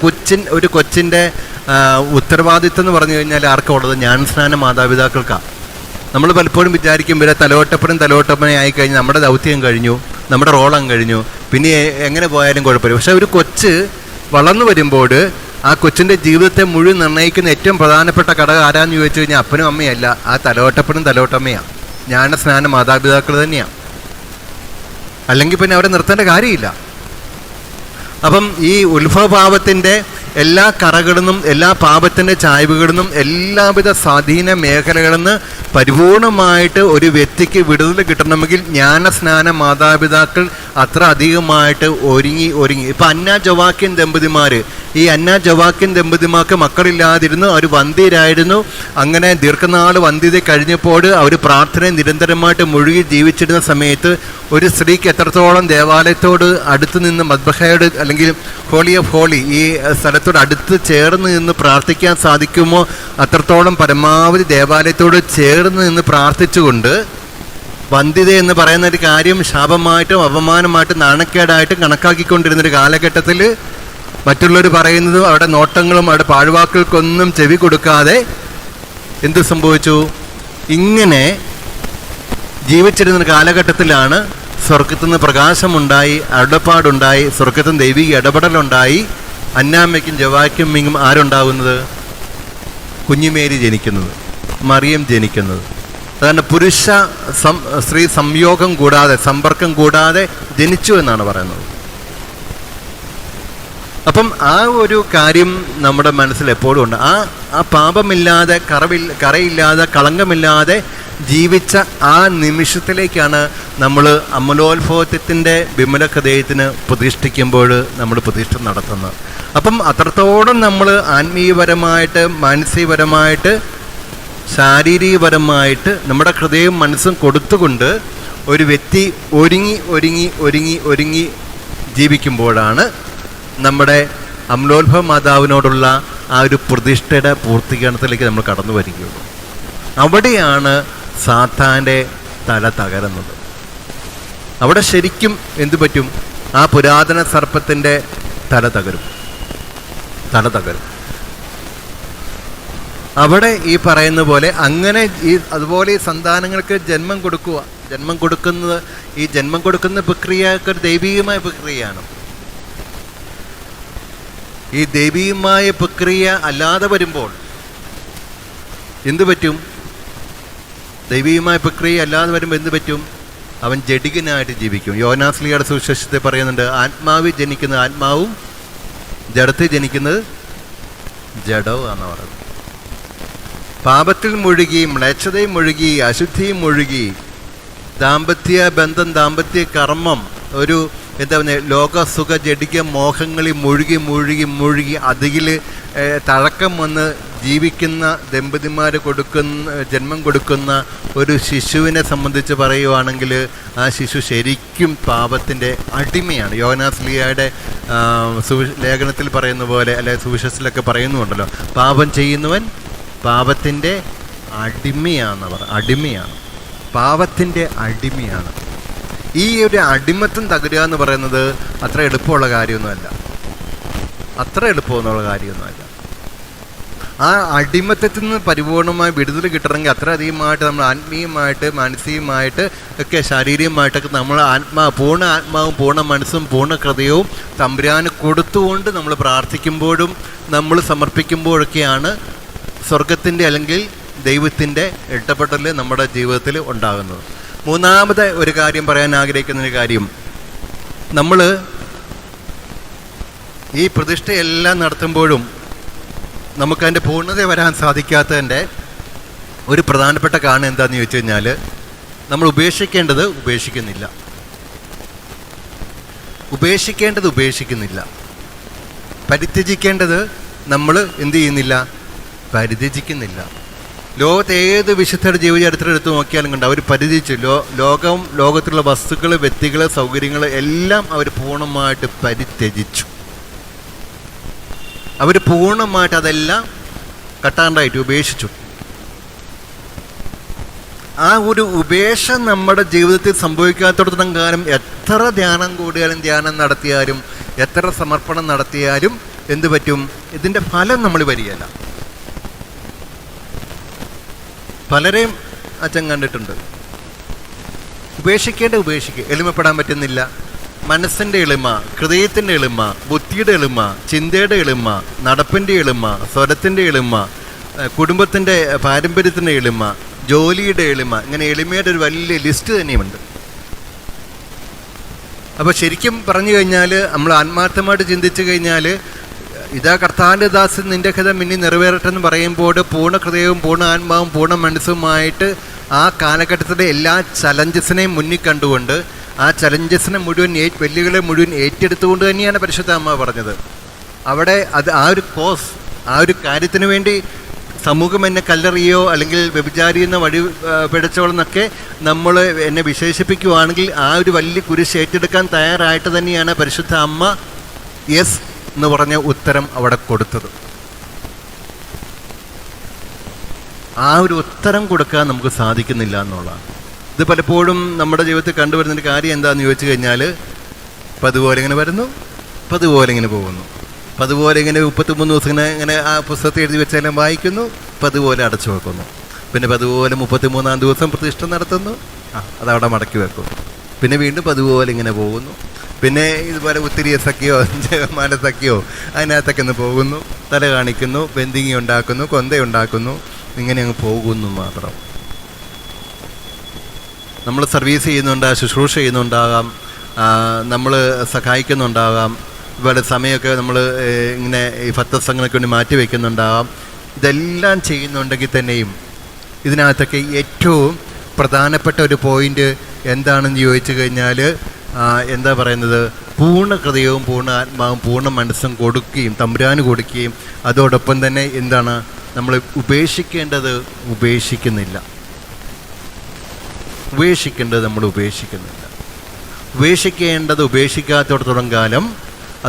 കൊച്ചിൻ്റെ ഉത്തരവാദിത്വം എന്ന് പറഞ്ഞു കഴിഞ്ഞാൽ ആർക്കുള്ളത്? ജ്ഞാനസ്നാന മാതാപിതാക്കൾക്കാണ്. നമ്മൾ പലപ്പോഴും വിചാരിക്കും ഇവരെ തലവട്ടപ്പനെ ആയിക്കഴിഞ്ഞാൽ നമ്മുടെ ദൗത്യം കഴിഞ്ഞു, നമ്മുടെ റോളം കഴിഞ്ഞു, പിന്നെ എങ്ങനെ പോയാലും കുഴപ്പമില്ല. പക്ഷെ ഒരു കൊച്ച് വളർന്നു വരുമ്പോൾ ആ കൊച്ചിൻ്റെ ജീവിതത്തെ മുഴുവൻ നിർണ്ണയിക്കുന്ന ഏറ്റവും പ്രധാനപ്പെട്ട ഘടകം ആരാന്ന് ചോദിച്ചു കഴിഞ്ഞാൽ അപ്പനും അമ്മയല്ല, ആ തലവട്ടപ്പനെയാണ്, ജ്ഞാനസ്നാന മാതാപിതാക്കൾ തന്നെയാണ്. അല്ലെങ്കിൽ പിന്നെ അവരെ നിർത്തേണ്ട കാര്യമില്ല. അപ്പം ഈ ഉത്ഭവഭാവത്തിൻ്റെ എല്ലാ കറകളിൽ എല്ലാ പാപത്തിൻ്റെ ചായ്വുകളിൽ നിന്നും എല്ലാവിധ സ്വാധീന മേഖലകളിൽ നിന്ന് പരിപൂർണമായിട്ട് ഒരു വ്യക്തിക്ക് വിടുതൽ കിട്ടണമെങ്കിൽ ജ്ഞാനസ്നാന മാതാപിതാക്കൾ അത്ര അധികമായിട്ട് ഒരുങ്ങി. ഇപ്പം അന്ന ജവാക്യൻ ദമ്പതിമാർ, ഈ അന്ന ജവാക്യൻ ദമ്പതിമാർക്ക് മക്കളില്ലാതിരുന്നു, അവർ വന്ധ്യരായിരുന്നു. അങ്ങനെ ദീർഘനാൾ വന്ധ്യത കഴിഞ്ഞപ്പോൾ അവർ പ്രാർത്ഥനയെ നിരന്തരമായിട്ട് മുഴുകി ജീവിച്ചിരുന്ന സമയത്ത് ഒരു സ്ത്രീക്ക് എത്രത്തോളം ദേവാലയത്തോട് അടുത്ത് നിന്ന് മദ്ബഹയോട് അല്ലെങ്കിൽ ഹോളി ഓഫ് ഹോളി ഈ സ്ഥലത്തോട് അടുത്ത് ചേർന്ന് നിന്ന് പ്രാർത്ഥിക്കാൻ സാധിക്കുമോ അത്രത്തോളം പരമാവധി ദേവാലയത്തോട് ചേർന്ന് നിന്ന് പ്രാർത്ഥിച്ചുകൊണ്ട് വന്ധ്യത എന്ന് പറയുന്ന ഒരു കാര്യം ശാപമായിട്ടും അപമാനമായിട്ടും നാണക്കേടായിട്ടും കണക്കാക്കിക്കൊണ്ടിരുന്നൊരു കാലഘട്ടത്തിൽ മറ്റുള്ളവർ പറയുന്നതും അവിടെ നോട്ടങ്ങളും അവിടെ പാഴ്വാക്കുകൾക്കൊന്നും ചെവി കൊടുക്കാതെ എന്ത് സംഭവിച്ചു? ഇങ്ങനെ ജീവിച്ചിരുന്ന കാലഘട്ടത്തിലാണ് സ്വർഗത്തു നിന്ന് പ്രകാശമുണ്ടായി, അരുളപ്പാടുണ്ടായി, സ്വർഗത്തു നിന്ന് ദൈവിക ഇടപെടലുണ്ടായി. അന്നാമ്മയ്ക്കും ജവാക്യമ്മയ്ക്കും ആരുണ്ടാകുന്നത്? കുഞ്ഞുമേരി ജനിക്കുന്നത്, മറിയം ജനിക്കുന്നത്. അതാണ് പുരുഷ സ്ത്രീ സംയോഗം കൂടാതെ, സമ്പർക്കം കൂടാതെ ജനിച്ചു എന്നാണ് പറയുന്നത്. അപ്പം ആ ഒരു കാര്യം നമ്മുടെ മനസ്സിൽ എപ്പോഴും ഉണ്ട്. ആ പാപമില്ലാതെ, കറയില്ലാതെ, കളങ്കമില്ലാതെ ജീവിച്ച ആ നിമിഷത്തിലേക്കാണ് നമ്മൾ അമലോത്ഭവത്തിൻ്റെ വിമല ഹൃദയത്തിന് പ്രതിഷ്ഠിക്കുമ്പോൾ നമ്മൾ പ്രതിഷ്ഠ നടത്തുന്നത്. അപ്പം അത്രത്തോളം നമ്മൾ ആത്മീയപരമായിട്ട്, മാനസികപരമായിട്ട്, ശാരീരികപരമായിട്ട് നമ്മുടെ ഹൃദയവും മനസ്സും കൊടുത്തുകൊണ്ട് ഒരു വ്യക്തി ഒരുങ്ങി ജീവിക്കുമ്പോഴാണ് നമ്മുടെ അമലോത്ഭവ മാതാവിനോടുള്ള ആ ഒരു പ്രതിഷ്ഠയുടെ പൂർത്തീകരണത്തിലേക്ക് നമ്മൾ കടന്നു വരികയുള്ളൂ. അവിടെയാണ് സാത്താൻ്റെ തല തകരുന്നത്. അവിടെ ശരിക്കും എന്തു പറ്റും? ആ പുരാതന സർപ്പത്തിൻ്റെ തല തകരും. അവിടെ ഈ പറയുന്ന പോലെ അങ്ങനെ അതുപോലെ ഈ സന്താനങ്ങൾക്ക് ജന്മം കൊടുക്കുന്ന പ്രക്രിയയൊക്കെ ഒരു ദൈവികമായ പ്രക്രിയയാണ്. ഈ ദൈവികമായ പ്രക്രിയ അല്ലാതെ വരുമ്പോൾ എന്തു പറ്റും? ദൈവികമായ പ്രക്രിയ അല്ലാതെ വരുമ്പോൾ എന്ത് പറ്റും? അവൻ ജഡികനായിട്ട് ജീവിക്കും. യോനാസ്ലിയുടെ സുവിശേഷത്തെ പറയുന്നുണ്ട്, ആത്മാവിൽ ജനിക്കുന്നത് ആത്മാവും, ജഡത്തിൽ ജനിക്കുന്നത് ജഡവും എന്ന് പറയുന്നത്. പാപത്തിൽ മുഴുകി, മ്ലേച്ഛതയും മുഴുകി, അശുദ്ധിയും മുഴുകി, ദാമ്പത്യ ബന്ധം, ദാമ്പത്യ കർമ്മം, ഒരു എന്താ പറയുക, ലോകസുഖ ജഡിക മോഹങ്ങളിൽ മുഴുകി അതിൽ തഴക്കം വന്ന് ജീവിക്കുന്ന ദമ്പതിമാർ ജന്മം കൊടുക്കുന്ന ഒരു ശിശുവിനെ സംബന്ധിച്ച് പറയുവാണെങ്കിൽ ആ ശിശു ശരിക്കും പാപത്തിൻ്റെ അടിമയാണ്. യോനാസ്ലിയയുടെ ലേഖനത്തിൽ പറയുന്ന പോലെ, അല്ലെ സുവിശേഷത്തിലൊക്കെ പറയുന്നുണ്ടല്ലോ, പാപം ചെയ്യുന്നവൻ പാപത്തിൻ്റെ അടിമയാണ്. പാപത്തിൻ്റെ അടിമയാണ്. ഈ ഒരു അടിമത്തം തകരുക എന്ന് പറയുന്നത് അത്ര എളുപ്പമുള്ള കാര്യമൊന്നുമല്ല. ആ അടിമത്തത്തിൽ നിന്ന് പരിപൂർണമായി വിടുതൽ കിട്ടണമെങ്കിൽ അത്ര അധികമായിട്ട് നമ്മൾ ആത്മീയമായിട്ട്, മാനസികമായിട്ട് ഒക്കെ, ശാരീരികമായിട്ടൊക്കെ നമ്മൾ പൂർണ്ണ ആത്മാവും പൂർണ്ണ മനസ്സും പൂർണ്ണ ഹൃദയവും തമ്പുരാന് കൊടുത്തുകൊണ്ട് നമ്മൾ പ്രാർത്ഥിക്കുമ്പോഴും നമ്മൾ സമർപ്പിക്കുമ്പോഴൊക്കെയാണ് സ്വർഗത്തിൻ്റെ അല്ലെങ്കിൽ ദൈവത്തിൻ്റെ ഇടപെടൽ നമ്മുടെ ജീവിതത്തിൽ ഉണ്ടാകുന്നത്. മൂന്നാമത്തെ ഒരു കാര്യം പറയാൻ ആഗ്രഹിക്കുന്ന ഒരു കാര്യം, നമ്മൾ ഈ പ്രതിഷ്ഠയെല്ലാം നടത്തുമ്പോഴും നമുക്കതിൻ്റെ പൂർണ്ണത വരാൻ സാധിക്കാത്തതിൻ്റെ ഒരു പ്രധാനപ്പെട്ട കാരണം എന്താണെന്ന് ചോദിച്ചു കഴിഞ്ഞാൽ, നമ്മൾ ഉപേക്ഷിക്കേണ്ടത് ഉപേക്ഷിക്കുന്നില്ല, പരിത്യജിക്കേണ്ടത് നമ്മൾ എന്ത് ചെയ്യുന്നില്ല, പരിത്യജിക്കുന്നില്ല. ലോകത്തെ ഏത് വിശുദ്ധരുടെ ജീവചരിത്രം എടുത്ത് നോക്കിയാലും കണ്ട് അവർ പരിത്യജിച്ചു. ലോകത്തിലുള്ള വസ്തുക്കൾ, വ്യക്തികൾ, സൗകര്യങ്ങൾ എല്ലാം അവർ പൂർണ്ണമായിട്ട് പരിത്യജിച്ചു. അവർ പൂർണ്ണമായിട്ട് അതെല്ലാം കട്ടാണ്ടായിട്ട് ഉപേക്ഷിച്ചു. ആ ഒരു ഉപേക്ഷ നമ്മുടെ ജീവിതത്തിൽ സംഭവിക്കാത്തിടത്തോളം കാലം എത്ര ധ്യാനം കൂടിയാലും, ധ്യാനം നടത്തിയാലും, എത്ര സമർപ്പണം നടത്തിയാലും എന്ത് പറ്റും, ഇതിൻ്റെ ഫലം നമ്മൾ വരികയില്ല. പലരെയും അച്ഛൻ കണ്ടിട്ടുണ്ട്. ഉപേക്ഷിക്കുക, എളിമപ്പെടാൻ പറ്റുന്നില്ല. മനസ്സിൻ്റെ എളിമ, ഹൃദയത്തിൻ്റെ എളിമ, ബുദ്ധിയുടെ എളിമ, ചിന്തയുടെ എളിമ, നടപ്പിൻ്റെ എളിമ, സ്വരത്തിൻ്റെ എളിമ, കുടുംബത്തിൻ്റെ പാരമ്പര്യത്തിൻ്റെ എളിമ, ജോലിയുടെ എളിമ, ഇങ്ങനെ എളിമയുടെ ഒരു വലിയ ലിസ്റ്റ് തന്നെയുമുണ്ട്. അപ്പോൾ ശരിക്കും പറഞ്ഞു കഴിഞ്ഞാൽ, നമ്മൾ ആത്മാർത്ഥമായിട്ട് ചിന്തിച്ചു കഴിഞ്ഞാൽ, ഇതാ കർത്താവിൻ്റെ ദാസൻ നിന്റെ ഹിതം ഇനി നിറവേറട്ടെന്ന് പറയുമ്പോൾ പൂർണ്ണ ഹൃദയവും പൂർണ്ണ ആത്മാവും പൂർണ്ണ മനസ്സുമായിട്ട് ആ കാലഘട്ടത്തിലെ എല്ലാ ചലഞ്ചസിനെയും മുന്നിൽ കണ്ടുകൊണ്ട് ആ ചലഞ്ചസിനെ മുഴുവൻ വെല്ലുവിളികളെ മുഴുവൻ ഏറ്റെടുത്തുകൊണ്ട് തന്നെയാണ് പരിശുദ്ധ അമ്മ പറഞ്ഞത്. അവിടെ ആ ഒരു കാര്യത്തിന് വേണ്ടി സമൂഹം എന്നെ കല്ലെറിയോ അല്ലെങ്കിൽ വ്യഭിചാരി എന്ന വഴി പിഴച്ചോളെന്നൊക്കെ നമ്മൾ എന്നെ വിശേഷിപ്പിക്കുകയാണെങ്കിൽ ആ ഒരു വലിയ കുരിശ് ഏറ്റെടുക്കാൻ തയ്യാറായിട്ട് തന്നെയാണ് പരിശുദ്ധ അമ്മ യെസ് എന്ന് പറഞ്ഞ ഉത്തരം അവിടെ കൊടുത്തത്. ആ ഒരു ഉത്തരം കൊടുക്കാൻ നമുക്ക് സാധിക്കുന്നില്ല എന്നുള്ളതാണ്. ഇത് പലപ്പോഴും നമ്മുടെ ജീവിതത്തിൽ കണ്ടുവരുന്നൊരു കാര്യം എന്താണെന്ന് ചോദിച്ചു കഴിഞ്ഞാൽ, പതുപോലെ ഇങ്ങനെ വരുന്നു, പതുപോലെ ഇങ്ങനെ പോകുന്നു, പതുപോലെ ഇങ്ങനെ 33 ദിവസം ഇങ്ങനെ ആ പുസ്തകത്തിൽ എഴുതി വെച്ചാലും വായിക്കുന്നു, പതുപോലെ അടച്ചു വെക്കുന്നു. പിന്നെ പതുപോലെ 33-ാം ദിവസം പ്രതിഷ്ഠ നടത്തുന്നു, അതവിടെ മടക്കി വെക്കുന്നു. പിന്നെ വീണ്ടും പതുപോലെ ഇങ്ങനെ പോകുന്നു. പിന്നെ ഇതുപോലെ ഉത്തിരിയ സഖ്യോ ജപമാല സഖ്യോ അതിനകത്തൊക്കെ ഒന്ന് പോകുന്നു, തല കാണിക്കുന്നു, ബന്ദിങ്ങി ഉണ്ടാക്കുന്നു, കൊന്തയുണ്ടാക്കുന്നു, ഇങ്ങനെ അങ്ങ് പോകുന്നു മാത്രം. നമ്മൾ സർവീസ് ചെയ്യുന്നുണ്ടാകാം, ശുശ്രൂഷ ചെയ്യുന്നുണ്ടാകാം, നമ്മൾ സഹായിക്കുന്നുണ്ടാകാം, ഇതുപോലെ സമയമൊക്കെ നമ്മൾ ഇങ്ങനെ ഈ ഭക്തസംഘങ്ങൾക്ക് വേണ്ടി മാറ്റി വയ്ക്കുന്നുണ്ടാകാം. ഇതെല്ലാം ചെയ്യുന്നുണ്ടെങ്കിൽ തന്നെയും ഇതിനകത്തൊക്കെ ഏറ്റവും പ്രധാനപ്പെട്ട ഒരു പോയിൻ്റ് എന്താണെന്ന് ചോദിച്ചു കഴിഞ്ഞാൽ, എന്താ പറയുന്നത്, പൂർണ്ണ ഹൃദയവും പൂർണ്ണ ആത്മാവും പൂർണ്ണ മനസ്സും കൊടുക്കുകയും തമ്പുരാന് കൊടുക്കുകയും അതോടൊപ്പം തന്നെ എന്താണ് നമ്മൾ ഉപേക്ഷിക്കേണ്ടത് നമ്മൾ ഉപേക്ഷിക്കുന്നില്ല. ഉപേക്ഷിക്കേണ്ടത് ഉപേക്ഷിക്കാത്തിടത്തോളം കാലം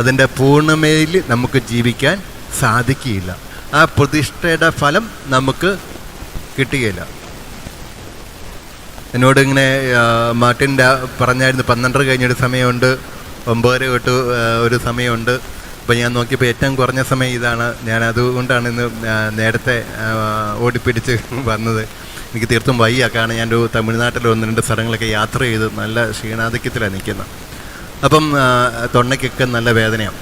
അതിൻ്റെ പൂർണ്ണമയിൽ നമുക്ക് ജീവിക്കാൻ സാധിക്കുകയില്ല. ആ പ്രതിഷ്ഠയുടെ ഫലം നമുക്ക് കിട്ടുകയില്ല. എന്നോട് ഇങ്ങനെ മാർട്ടിൻ്റെ പറഞ്ഞായിരുന്നു 12 കഴിഞ്ഞൊരു സമയമുണ്ട്, 9 തൊട്ട് ഒരു സമയമുണ്ട്. അപ്പോൾ ഞാൻ നോക്കിയപ്പോൾ ഏറ്റവും കുറഞ്ഞ സമയം ഇതാണ്. ഞാൻ അതുകൊണ്ടാണ് ഇന്ന് നേരത്തെ ഓടിപ്പിടിച്ച് വന്നത്. എനിക്ക് തീർത്തും വയ്യ, കാരണം ഞാൻ ഒരു തമിഴ്നാട്ടിൽ 1-2 സ്ഥലങ്ങളൊക്കെ യാത്ര ചെയ്ത് നല്ല ക്ഷീണാധിക്യത്തിലാണ് നിൽക്കുന്നത്. അപ്പം തൊണ്ടയ്ക്കൊക്കെ നല്ല വേദനയാണ്.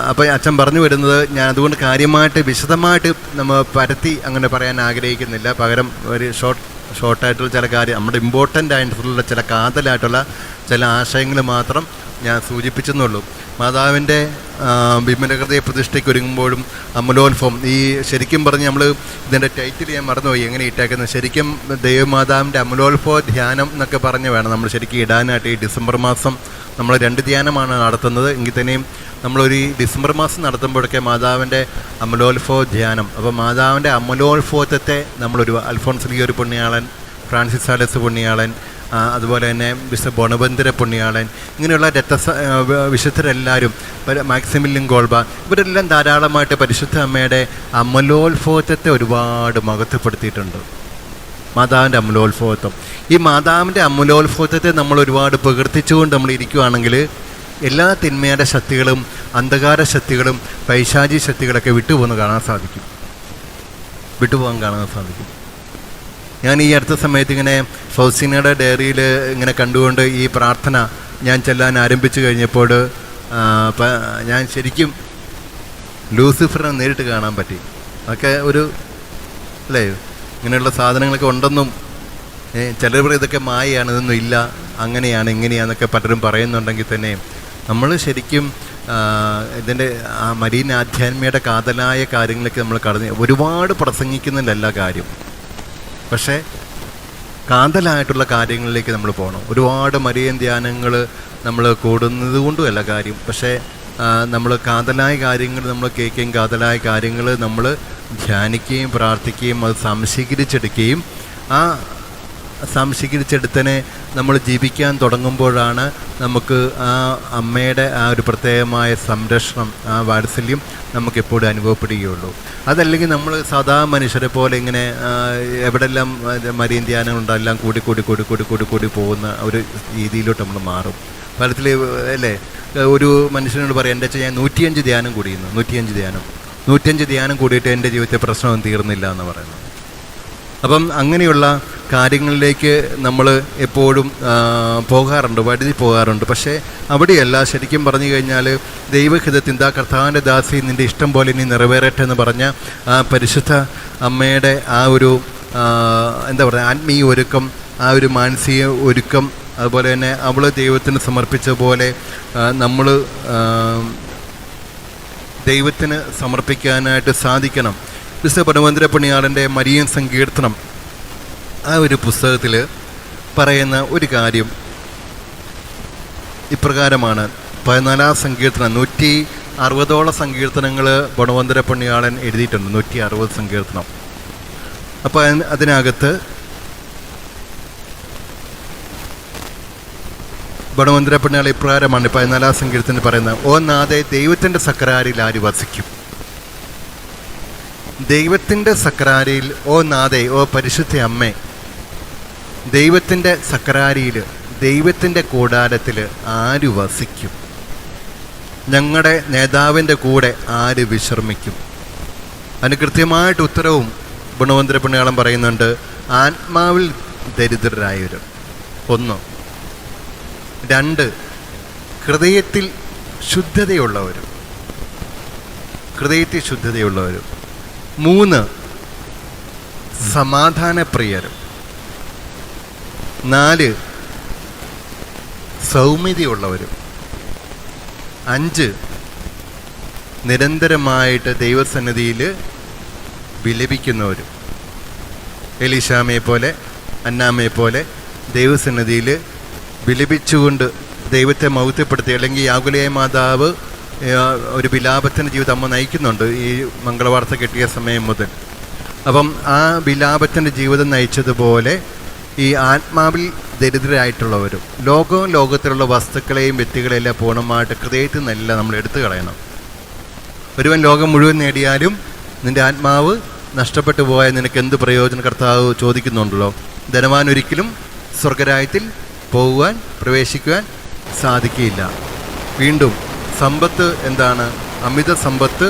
അപ്പോൾ അച്ഛൻ പറഞ്ഞു വരുന്നത്, ഞാൻ അതുകൊണ്ട് കാര്യമായിട്ട് വിശദമായിട്ട് നമ്മൾ പരത്തി അങ്ങനെ പറയാൻ ആഗ്രഹിക്കുന്നില്ല. പകരം ഒരു ഷോർട്ടായിട്ടുള്ള ചില കാര്യം, നമ്മുടെ ഇമ്പോർട്ടൻ്റ് ആയിട്ടുള്ള ചില കാതലായിട്ടുള്ള ചില ആശയങ്ങൾ മാത്രം ഞാൻ സൂചിപ്പിച്ചെന്നുള്ളൂ. മാതാവിൻ്റെ വിമലഹൃദയ പ്രതിഷ്ഠയ്ക്ക് ഒരുങ്ങുമ്പോഴും അമലോത്ഭവം, ഈ ശരിക്കും പറഞ്ഞ് നമ്മൾ ഇതിൻ്റെ ടൈറ്റിൽ ഞാൻ മറന്നുപോയി എങ്ങനെ ഇട്ടേക്കുന്നത്. ശരിക്കും ദൈവമാതാവിൻ്റെ അമലോത്ഭവ ധ്യാനം എന്നൊക്കെ പറഞ്ഞ് വേണം നമ്മൾ ശരിക്കും ഇടാനായിട്ട്. ഈ ഡിസംബർ മാസം നമ്മൾ 2 ധ്യാനമാണ് നടത്തുന്നത്. എങ്കിൽ തന്നെയും നമ്മളൊരു ഡിസംബർ മാസം നടത്തുമ്പോഴൊക്കെ മാതാവിൻ്റെ അമലോത്ഭവ ധ്യാനം. അപ്പോൾ മാതാവിൻ്റെ അമലോത്ഭവത്തെ നമ്മളൊരു അൽഫോൺസ് ലീ ഒരു പുണ്യാളൻ, ഫ്രാൻസിസ് സാലസ് പുണ്യാളൻ, അതുപോലെ തന്നെ വിശുദ്ധ ബോണവന്തര പുണ്യാളൻ, ഇങ്ങനെയുള്ള വിശുദ്ധരെല്ലാവരും, മാക്സിമിലിയൻ ഗോൾബ, ഇവരെല്ലാം ധാരാളമായിട്ട് പരിശുദ്ധ അമ്മയുടെ അമലോത്ഭവത്തെ ഒരുപാട് മഹത്വപ്പെടുത്തിയിട്ടുണ്ട്. മാതാവിൻ്റെ അമലോത്ഭവത്വം, ഈ മാതാവിൻ്റെ അമലോത്ഭവത്തെ നമ്മൾ ഒരുപാട് പ്രകീർത്തിച്ചുകൊണ്ട് നമ്മൾ ഇരിക്കുകയാണെങ്കിൽ എല്ലാ തിന്മയുടെ ശക്തികളും അന്ധകാര ശക്തികളും പൈശാചി ശക്തികളൊക്കെ വിട്ടുപോകാൻ കാണാൻ സാധിക്കും. ഞാൻ ഈ അടുത്ത സമയത്ത് ഇങ്ങനെ ഫൗസീനയുടെ ഡയറിയിൽ ഇങ്ങനെ കണ്ടുകൊണ്ട് ഈ പ്രാർത്ഥന ഞാൻ ചെല്ലാൻ ആരംഭിച്ചു കഴിഞ്ഞപ്പോൾ ഞാൻ ശരിക്കും ലൂസിഫറിനെ നേരിട്ട് കാണാൻ പറ്റി. അതൊക്കെ ഒരു അല്ലേ, ഇങ്ങനെയുള്ള സാധനങ്ങളൊക്കെ ഉണ്ടെന്നും ചിലർ ഇതൊക്കെ മായയാണ്, ഇതൊന്നും ഇല്ല, അങ്ങനെയാണ് ഇങ്ങനെയാണെന്നൊക്കെ പലരും പറയുന്നുണ്ടെങ്കിൽ തന്നെ നമ്മൾ ശരിക്കും ഇതിൻ്റെ ആ മരീൻ ആധ്യാത്മികയുടെ കാതലായ കാര്യങ്ങളൊക്കെ നമ്മൾ കടന്ന് ഒരുപാട് പ്രസംഗിക്കുന്നില്ല കാര്യം. പക്ഷേ കാതലായിട്ടുള്ള കാര്യങ്ങളിലേക്ക് നമ്മൾ പോകണം. ഒരുപാട് മരിയൻ ധ്യാനങ്ങൾ നമ്മൾ കൂടുന്നത് കൊണ്ടുമല്ല കാര്യം. പക്ഷേ നമ്മൾ കാതലായ കാര്യങ്ങൾ നമ്മൾ കേൾക്കുകയും കാതലായ കാര്യങ്ങൾ നമ്മൾ ധ്യാനിക്കുകയും പ്രാർത്ഥിക്കുകയും അത് സംശീകരിച്ചെടുക്കുകയും ആ സംശീകരിച്ചെടുത്തനെ നമ്മൾ ജീവിക്കാൻ തുടങ്ങുമ്പോഴാണ് നമുക്ക് ആ അമ്മയുടെ ആ ഒരു പ്രത്യേകമായ സംരക്ഷണം, ആ വാത്സല്യം നമുക്കെപ്പോഴും അനുഭവപ്പെടുകയുള്ളൂ. അതല്ലെങ്കിൽ നമ്മൾ സാധാ മനുഷ്യരെ പോലെ ഇങ്ങനെ എവിടെല്ലാം മരീൻ ധ്യാനങ്ങളുണ്ടോ എല്ലാം കൂടി പോകുന്ന ഒരു രീതിയിലോട്ട് നമ്മൾ മാറും. ഫലത്തിൽ അല്ലേ ഒരു മനുഷ്യനോട് പറയാം, എൻ്റെ ഞാൻ 105 ധ്യാനം കൂടിയിരുന്നു, 105 ധ്യാനം കൂടിയിട്ട് എൻ്റെ ജീവിതത്തെ പ്രശ്നമൊന്നും തീർന്നില്ല എന്ന് പറയുന്നത്. അപ്പം അങ്ങനെയുള്ള കാര്യങ്ങളിലേക്ക് നമ്മൾ എപ്പോഴും വഴുതി പോകാറുണ്ട്. പക്ഷേ അവിടെയല്ല, ശരിക്കും പറഞ്ഞു കഴിഞ്ഞാൽ ദൈവഹിതത്തിൻ്റെ ആ കർത്താവിൻ്റെ ദാസി നിൻ്റെ ഇഷ്ടം പോലെ ഇനി നിറവേറട്ടെ എന്ന് പറഞ്ഞ ആ പരിശുദ്ധ അമ്മയുടെ ആ ഒരു എന്താ പറയുക ആത്മീയ ഒരുക്കം, ആ ഒരു മാനസിക ഒരുക്കം, അതുപോലെ തന്നെ അവൾ ദൈവത്തിന് സമർപ്പിച്ച പോലെ നമ്മൾ ദൈവത്തിന് സമർപ്പിക്കാനായിട്ട് സാധിക്കണം. വിശുദ്ധ പടവന്തര പുണ്യാളൻ്റെ മരിയൻ സങ്കീർത്തനം ആ ഒരു പുസ്തകത്തിൽ പറയുന്ന ഒരു കാര്യം ഇപ്രകാരമാണ്. 14-ാം സങ്കീർത്തനം, 160ഓളം സങ്കീർത്തനങ്ങൾ പടവന്തര പുണ്യാളൻ എഴുതിയിട്ടുണ്ട്, 160 സങ്കീർത്തനം. അപ്പോൾ അതിനകത്ത് പടവന്തര പുണ്യാളൻ ഇപ്രകാരമാണ് 14-ാം സങ്കീർത്തനത്തിൽ പറയുന്നത്: ഓ നാഥേ, ദൈവത്തിൻ്റെ സക്രാരിയിൽ ആര് വസിക്കും? ദൈവത്തിൻ്റെ സക്രാരിയിൽ, ഓ നാഥേ, ഓ പരിശുദ്ധ അമ്മേ, ദൈവത്തിൻ്റെ സക്രാരിയിൽ, ദൈവത്തിൻ്റെ കൂടാരത്തിൽ ആര് വസിക്കും? ഞങ്ങളുടെ നേതാവിൻ്റെ കൂടെ ആര് വിശ്രമിക്കും? അതിന് കൃത്യമായിട്ട് ഉത്തരവും ഗുണവന്തര പുണ്യാളം പറയുന്നുണ്ട്: ആത്മാവിൽ ദരിദ്രരായവർ. 1. 2, ഹൃദയത്തിൽ ശുദ്ധതയുള്ളവരും. 3, സമാധാനപ്രിയരും. 4, സൗമ്യതയുള്ളവരും. 5, നിരന്തരമായിട്ട് ദൈവസന്നിധിയിൽ വിലപിക്കുന്നവരും. എലീശാമയെ പോലെ, അന്നാമയെ പോലെ ദൈവസന്നിധിയിൽ വിലപിച്ചുകൊണ്ട് ദൈവത്തെ മൗത്യപ്പെടുത്തി. അല്ലെങ്കിൽ യാകുലയായ മാതാവ് ഒരു വിലാപത്തിൻ്റെ ജീവിതം അമ്മ നയിക്കുന്നുണ്ട് ഈ മംഗളവാർത്ത കിട്ടിയ സമയം മുതൽ. അപ്പം ആ വിലാപത്തിൻ്റെ ജീവിതം നയിച്ചതുപോലെ ഈ ആത്മാവിൽ ദരിദ്രരായിട്ടുള്ളവരും, ലോകത്തിലുള്ള വസ്തുക്കളെയും വ്യക്തികളെയും എല്ലാം പൂർണ്ണമായിട്ട് ഹൃദയത്തിൽ നിന്നല്ല നമ്മൾ എടുത്തു കളയണം. ഒരുവൻ ലോകം മുഴുവൻ നേടിയാലും നിൻ്റെ ആത്മാവ് നഷ്ടപ്പെട്ടു പോയാൽ നിനക്ക് എന്ത് പ്രയോജനം? കർത്താവ് ചോദിക്കുന്നുണ്ടല്ലോ. ധനവാൻ ഒരിക്കലും സ്വർഗരാജ്യത്തിൽ പ്രവേശിക്കുവാൻ സാധിക്കുകയില്ല. വീണ്ടും സമ്പത്ത് എന്താണ്? അമിത സമ്പത്ത്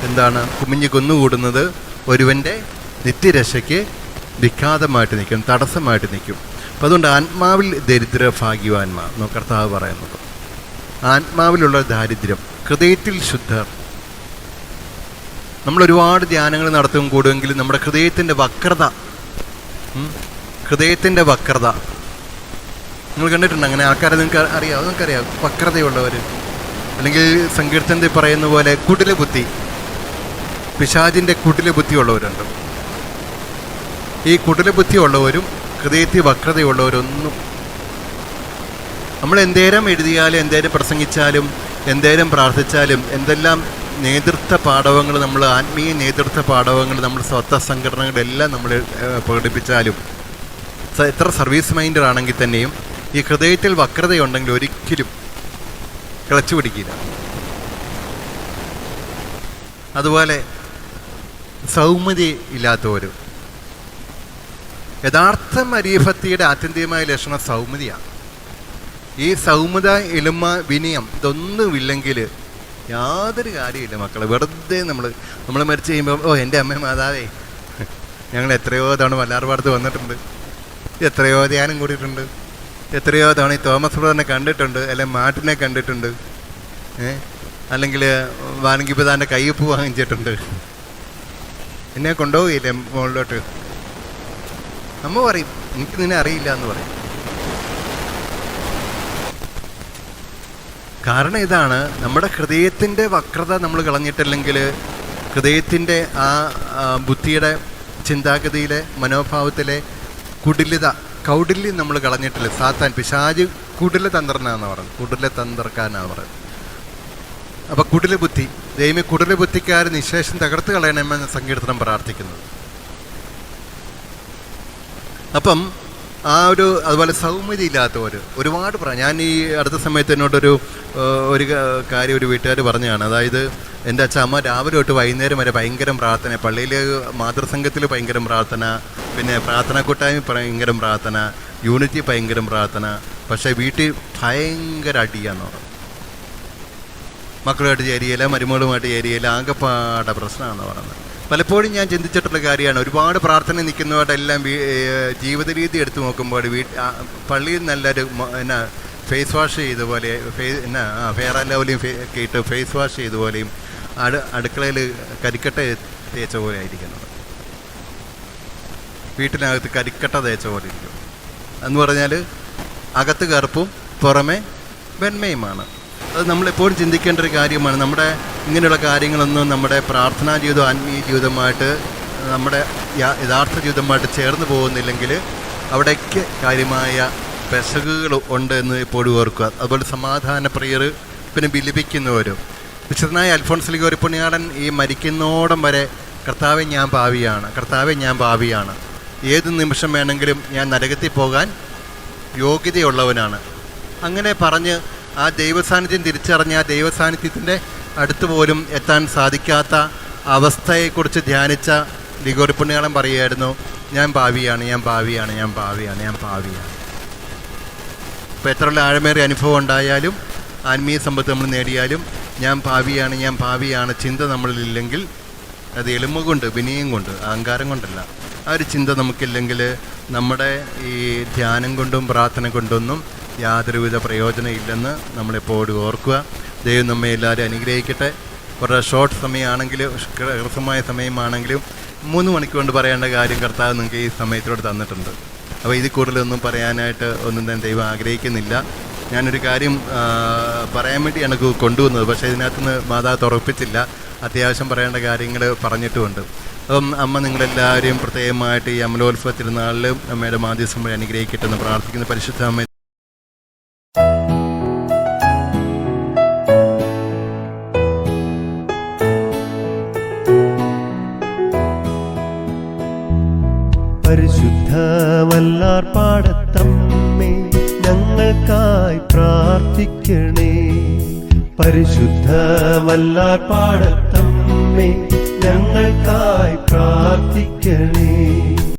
എന്താണ്? കുമിഞ്ഞ് കുന്നുകൂടുന്നത് ഒരുവൻ്റെ നിത്യരക്ഷയ്ക്ക് വിഘാതമായിട്ട് നിൽക്കും, തടസ്സമായിട്ട് നിൽക്കും. അപ്പം അതുകൊണ്ട് ആത്മാവിൽ ദരിദ്ര ഭാഗ്യവാന്മാർ കർത്താവ് പറയുന്നത്. ആത്മാവിലുള്ള ദാരിദ്ര്യം, ഹൃദയത്തിൽ ശുദ്ധർ. നമ്മളൊരുപാട് ധ്യാനങ്ങൾ നടത്തും കൂടുമെങ്കിലും നമ്മുടെ ഹൃദയത്തിൻ്റെ വക്രത നിങ്ങൾ കണ്ടിട്ടുണ്ട്? അങ്ങനെ ആൾക്കാരെ നിങ്ങൾക്കറിയാം വക്രതയുള്ളവർ. അല്ലെങ്കിൽ സങ്കീർത്തനത്തിൽ പറയുന്ന പോലെ കുടില ബുദ്ധി, പിശാചിൻ്റെ കുടില ബുദ്ധിയുള്ളവരുണ്ട്. ഈ കുടില ബുദ്ധിയുള്ളവരും ഹൃദയത്തിൽ വക്രതയുള്ളവരൊന്നും നമ്മൾ എന്തേരം എഴുതിയാലും എന്തേരം പ്രസംഗിച്ചാലും എന്തേരം പ്രാർത്ഥിച്ചാലും എന്തെല്ലാം നേതൃത്വ പാഠവങ്ങൾ, നമ്മൾ ആത്മീയ നേതൃത്വ പാഠവങ്ങൾ, നമ്മൾ സ്വത്ത സംഘടനകളെല്ലാം നമ്മൾ പ്രകടിപ്പിച്ചാലും, എത്ര സർവീസ് മൈൻഡർ ആണെങ്കിൽ തന്നെയും ഈ ഹൃദയത്തിൽ വക്രതയുണ്ടെങ്കിൽ ഒരിക്കലും കിളച്ചു പിടിക്കില്ല. അതുപോലെ സൗമ്യത ഇല്ലാത്തവരും. യഥാർത്ഥ മരീഭക്തിയുടെ ആത്യന്തികമായ ലക്ഷണം സൗമ്യതയാണ്. ഈ സൗമ്യത, എളിമ, വിനയം ഇതൊന്നുമില്ലെങ്കിൽ യാതൊരു കാര്യമില്ല മക്കളെ. വെറുതെ നമ്മൾ മരിച്ചു കഴിയുമ്പോൾ, ഓ എൻ്റെ അമ്മ മാതാവേ, ഞങ്ങൾ എത്രയോ തവണ വല്ലാർപാടത്ത് വന്നിട്ടുണ്ട്, എത്രയോ ധ്യാനം കൂടിയിട്ടുണ്ട്, എത്രയോ തവണ ഈ തോമസ് ബ്രദറിനെ കണ്ടിട്ടുണ്ട്, അല്ലെങ്കിൽ മാട്ടിനെ കണ്ടിട്ടുണ്ട്, അല്ലെങ്കിൽ വാനങ്കിപ്പതാൻ്റെ കയ്യൊപ്പ് വാങ്ങിച്ചിട്ടുണ്ട്, എന്നെ കൊണ്ടുപോകില്ലേ മുകളിലോട്ട്. അമ്മ പറയും എനിക്ക് നിന്നെ അറിയില്ല എന്ന് പറയും. കാരണം ഇതാണ്, നമ്മുടെ ഹൃദയത്തിൻ്റെ വക്രത നമ്മൾ കളഞ്ഞിട്ടില്ലെങ്കിൽ, ഹൃദയത്തിൻ്റെ ആ ബുദ്ധിയുടെ ചിന്താഗതിയിലെ മനോഭാവത്തിലെ കൗടില്യം നമ്മൾ കളഞ്ഞിട്ടില്ല. സാത്താൻ പിശാച് കുടിലതന്ത്രനാന്ന് പറഞ്ഞു, കുടിലതന്ത്രക്കാരനാണ് പറയുന്നത്. അപ്പം കുടിലബുദ്ധി, ദൈവമേ കുടിലബുദ്ധിക്കാർ നിശേഷം തകർത്ത് കളയണമെന്ന് സങ്കീർത്തനം പ്രാർത്ഥിക്കുന്നത്. അപ്പം അതുപോലെ സൗമ്യത ഇല്ലാത്തവർ ഒരുപാട് ഞാൻ ഈ അടുത്ത സമയത്ത് എന്നോടൊരു കാര്യം ഒരു വീട്ടുകാർ പറഞ്ഞതാണ്. അതായത് എൻ്റെ അച്ഛമ്മ രാവിലെ തൊട്ട് വൈകുന്നേരം വരെ ഭയങ്കര പ്രാർത്ഥന, പള്ളിയിൽ മാതൃസംഘത്തിൽ ഭയങ്കര പ്രാർത്ഥന, പിന്നെ പ്രാർത്ഥനാ കൂട്ടായ്മ ഭയങ്കര പ്രാർത്ഥന, യൂണിറ്റി ഭയങ്കര പ്രാർത്ഥന, പക്ഷേ വീട്ടിൽ ഭയങ്കര അടിയാന്ന് പറഞ്ഞു. മക്കളുമായിട്ട് ചേരിയില്ല, മരുമകളുമായിട്ട് ചേരിയില്ല, ആകെപ്പാടെ പ്രശ്നമാണെന്ന് പറയുന്നത്. പലപ്പോഴും ഞാൻ ചിന്തിച്ചിട്ടുള്ള കാര്യമാണ്, ഒരുപാട് പ്രാർത്ഥന നിൽക്കുന്നവരുടെല്ലാം ജീവിത രീതി എടുത്തു നോക്കുമ്പോൾ പള്ളിയിൽ നല്ലൊരു ഫേസ് വാഷ് ചെയ്ത പോലെ, ഫെയർ ആൻഡ് ലവ്ലിയും ഒക്കെ ഇട്ട് ഫേസ് വാഷ് ചെയ്ത പോലെയും അടുക്കളയിൽ കരിക്കട്ട തേച്ച പോലെ ആയിരിക്കുന്നത്, വീട്ടിനകത്ത് കരിക്കട്ട തേച്ച പോലെ ഇരിക്കും എന്ന് പറഞ്ഞാൽ അകത്ത് കറുപ്പും പുറമെ വെണ്മയുമാണ്. അത് നമ്മളെപ്പോഴും ചിന്തിക്കേണ്ട ഒരു കാര്യമാണ്. നമ്മുടെ ഇങ്ങനെയുള്ള കാര്യങ്ങളൊന്നും നമ്മുടെ പ്രാർത്ഥനാ ജീവിതം ആത്മീയ ജീവിതമായിട്ട് നമ്മുടെ യഥാർത്ഥ ജീവിതമായിട്ട് ചേർന്ന് പോകുന്നില്ലെങ്കിൽ അവിടേക്ക് കാര്യമായ പെശകുകൾ ഉണ്ട് എന്ന് എപ്പോഴും ഓർക്കുക. അതുപോലെ സമാധാനപ്രിയർ, പിന്നെ വിലപിക്കുന്നവരും. വിശുദ്ധനായ അൽഫോൻസ് ലീഗോരി പുണ്യാളൻ ഈ മരിക്കുന്നോടം വരെ കർത്താവെ ഞാൻ പാപിയാണ്, കർത്താവെ ഞാൻ പാപിയാണ്, ഏത് നിമിഷം വേണമെങ്കിലും ഞാൻ നരകത്തിൽ പോകാൻ യോഗ്യതയുള്ളവനാണ്, അങ്ങനെ പറഞ്ഞ് ആ ദൈവസാന്നിധ്യം തിരിച്ചറിഞ്ഞ ആ ദൈവസാന്നിധ്യത്തിൻ്റെ അടുത്ത് പോലും എത്താൻ സാധിക്കാത്ത അവസ്ഥയെക്കുറിച്ച് ധ്യാനിച്ച ലിഗോറി പുണ്യാളൻ പറയുമായിരുന്നു, ഞാൻ പാപിയാണ്, ഞാൻ പാപിയാണ്, ഞാൻ പാപിയാണ്, ഞാൻ പാപിയാണ്. ഇപ്പോൾ എത്രയുള്ള ആഴമേറിയ അനുഭവം ഉണ്ടായാലും ആത്മീയ സമ്പത്ത് നമ്മൾ നേടിയാലും ഞാൻ പാപിയാണ്, ഞാൻ പാപിയാണ് ചിന്ത നമ്മളില്ലെങ്കിൽ, അത് എളിമ കൊണ്ട്, വിനയം കൊണ്ട്, അഹങ്കാരം കൊണ്ടല്ല, ആ ഒരു ചിന്ത നമുക്കില്ലെങ്കിൽ നമ്മുടെ ഈ ധ്യാനം കൊണ്ടും പ്രാർത്ഥന കൊണ്ടൊന്നും യാതൊരുവിധ പ്രയോജനം ഇല്ലെന്ന് നമ്മളെപ്പോഴും ഓർക്കുക. ദൈവം നമ്മെ എല്ലാവരും അനുഗ്രഹിക്കട്ടെ. വളരെ ഷോർട്ട് സമയമാണെങ്കിലും ഹ്രസ്വമായ സമയമാണെങ്കിലും 3 മണിക്കൂർ കൊണ്ട് പറയേണ്ട കാര്യം കർത്താവ് നിങ്ങൾക്ക് ഈ സമയത്തോട് തന്നിട്ടുണ്ട്. അപ്പോൾ ഇതിൽ കൂടുതലൊന്നും പറയാനായിട്ട് ഒന്നും തന്നെ ദൈവം ആഗ്രഹിക്കുന്നില്ല. ഞാനൊരു കാര്യം പറയാൻ വേണ്ടി എനിക്ക് കൊണ്ടുവന്നത്, പക്ഷേ ഇതിനകത്തുനിന്ന് മാതാവ് തുറപ്പിച്ചില്ല. അത്യാവശ്യം പറയേണ്ട കാര്യങ്ങൾ പറഞ്ഞിട്ടുമുണ്ട്. അപ്പം അമ്മ നിങ്ങളെല്ലാവരെയും പ്രത്യേകമായിട്ട് ഈ അമലോത്സവ തിരുനാളിലും അമ്മയുടെ മാധ്യസ്ഥം വഴി അനുഗ്രഹിക്കട്ടെ എന്ന് പ്രാർത്ഥിക്കുന്ന പരിശുദ്ധ അമ്മ. പരിശുദ്ധ വല്ലാർ പാടത്തമ്മേ ഞങ്ങൾക്കായി പ്രാർത്ഥിക്കണേ. പരിശുദ്ധ വല്ലാർ പാടത്തമ്മേ ഞങ്ങൾക്കായി പ്രാർത്ഥിക്കണേ.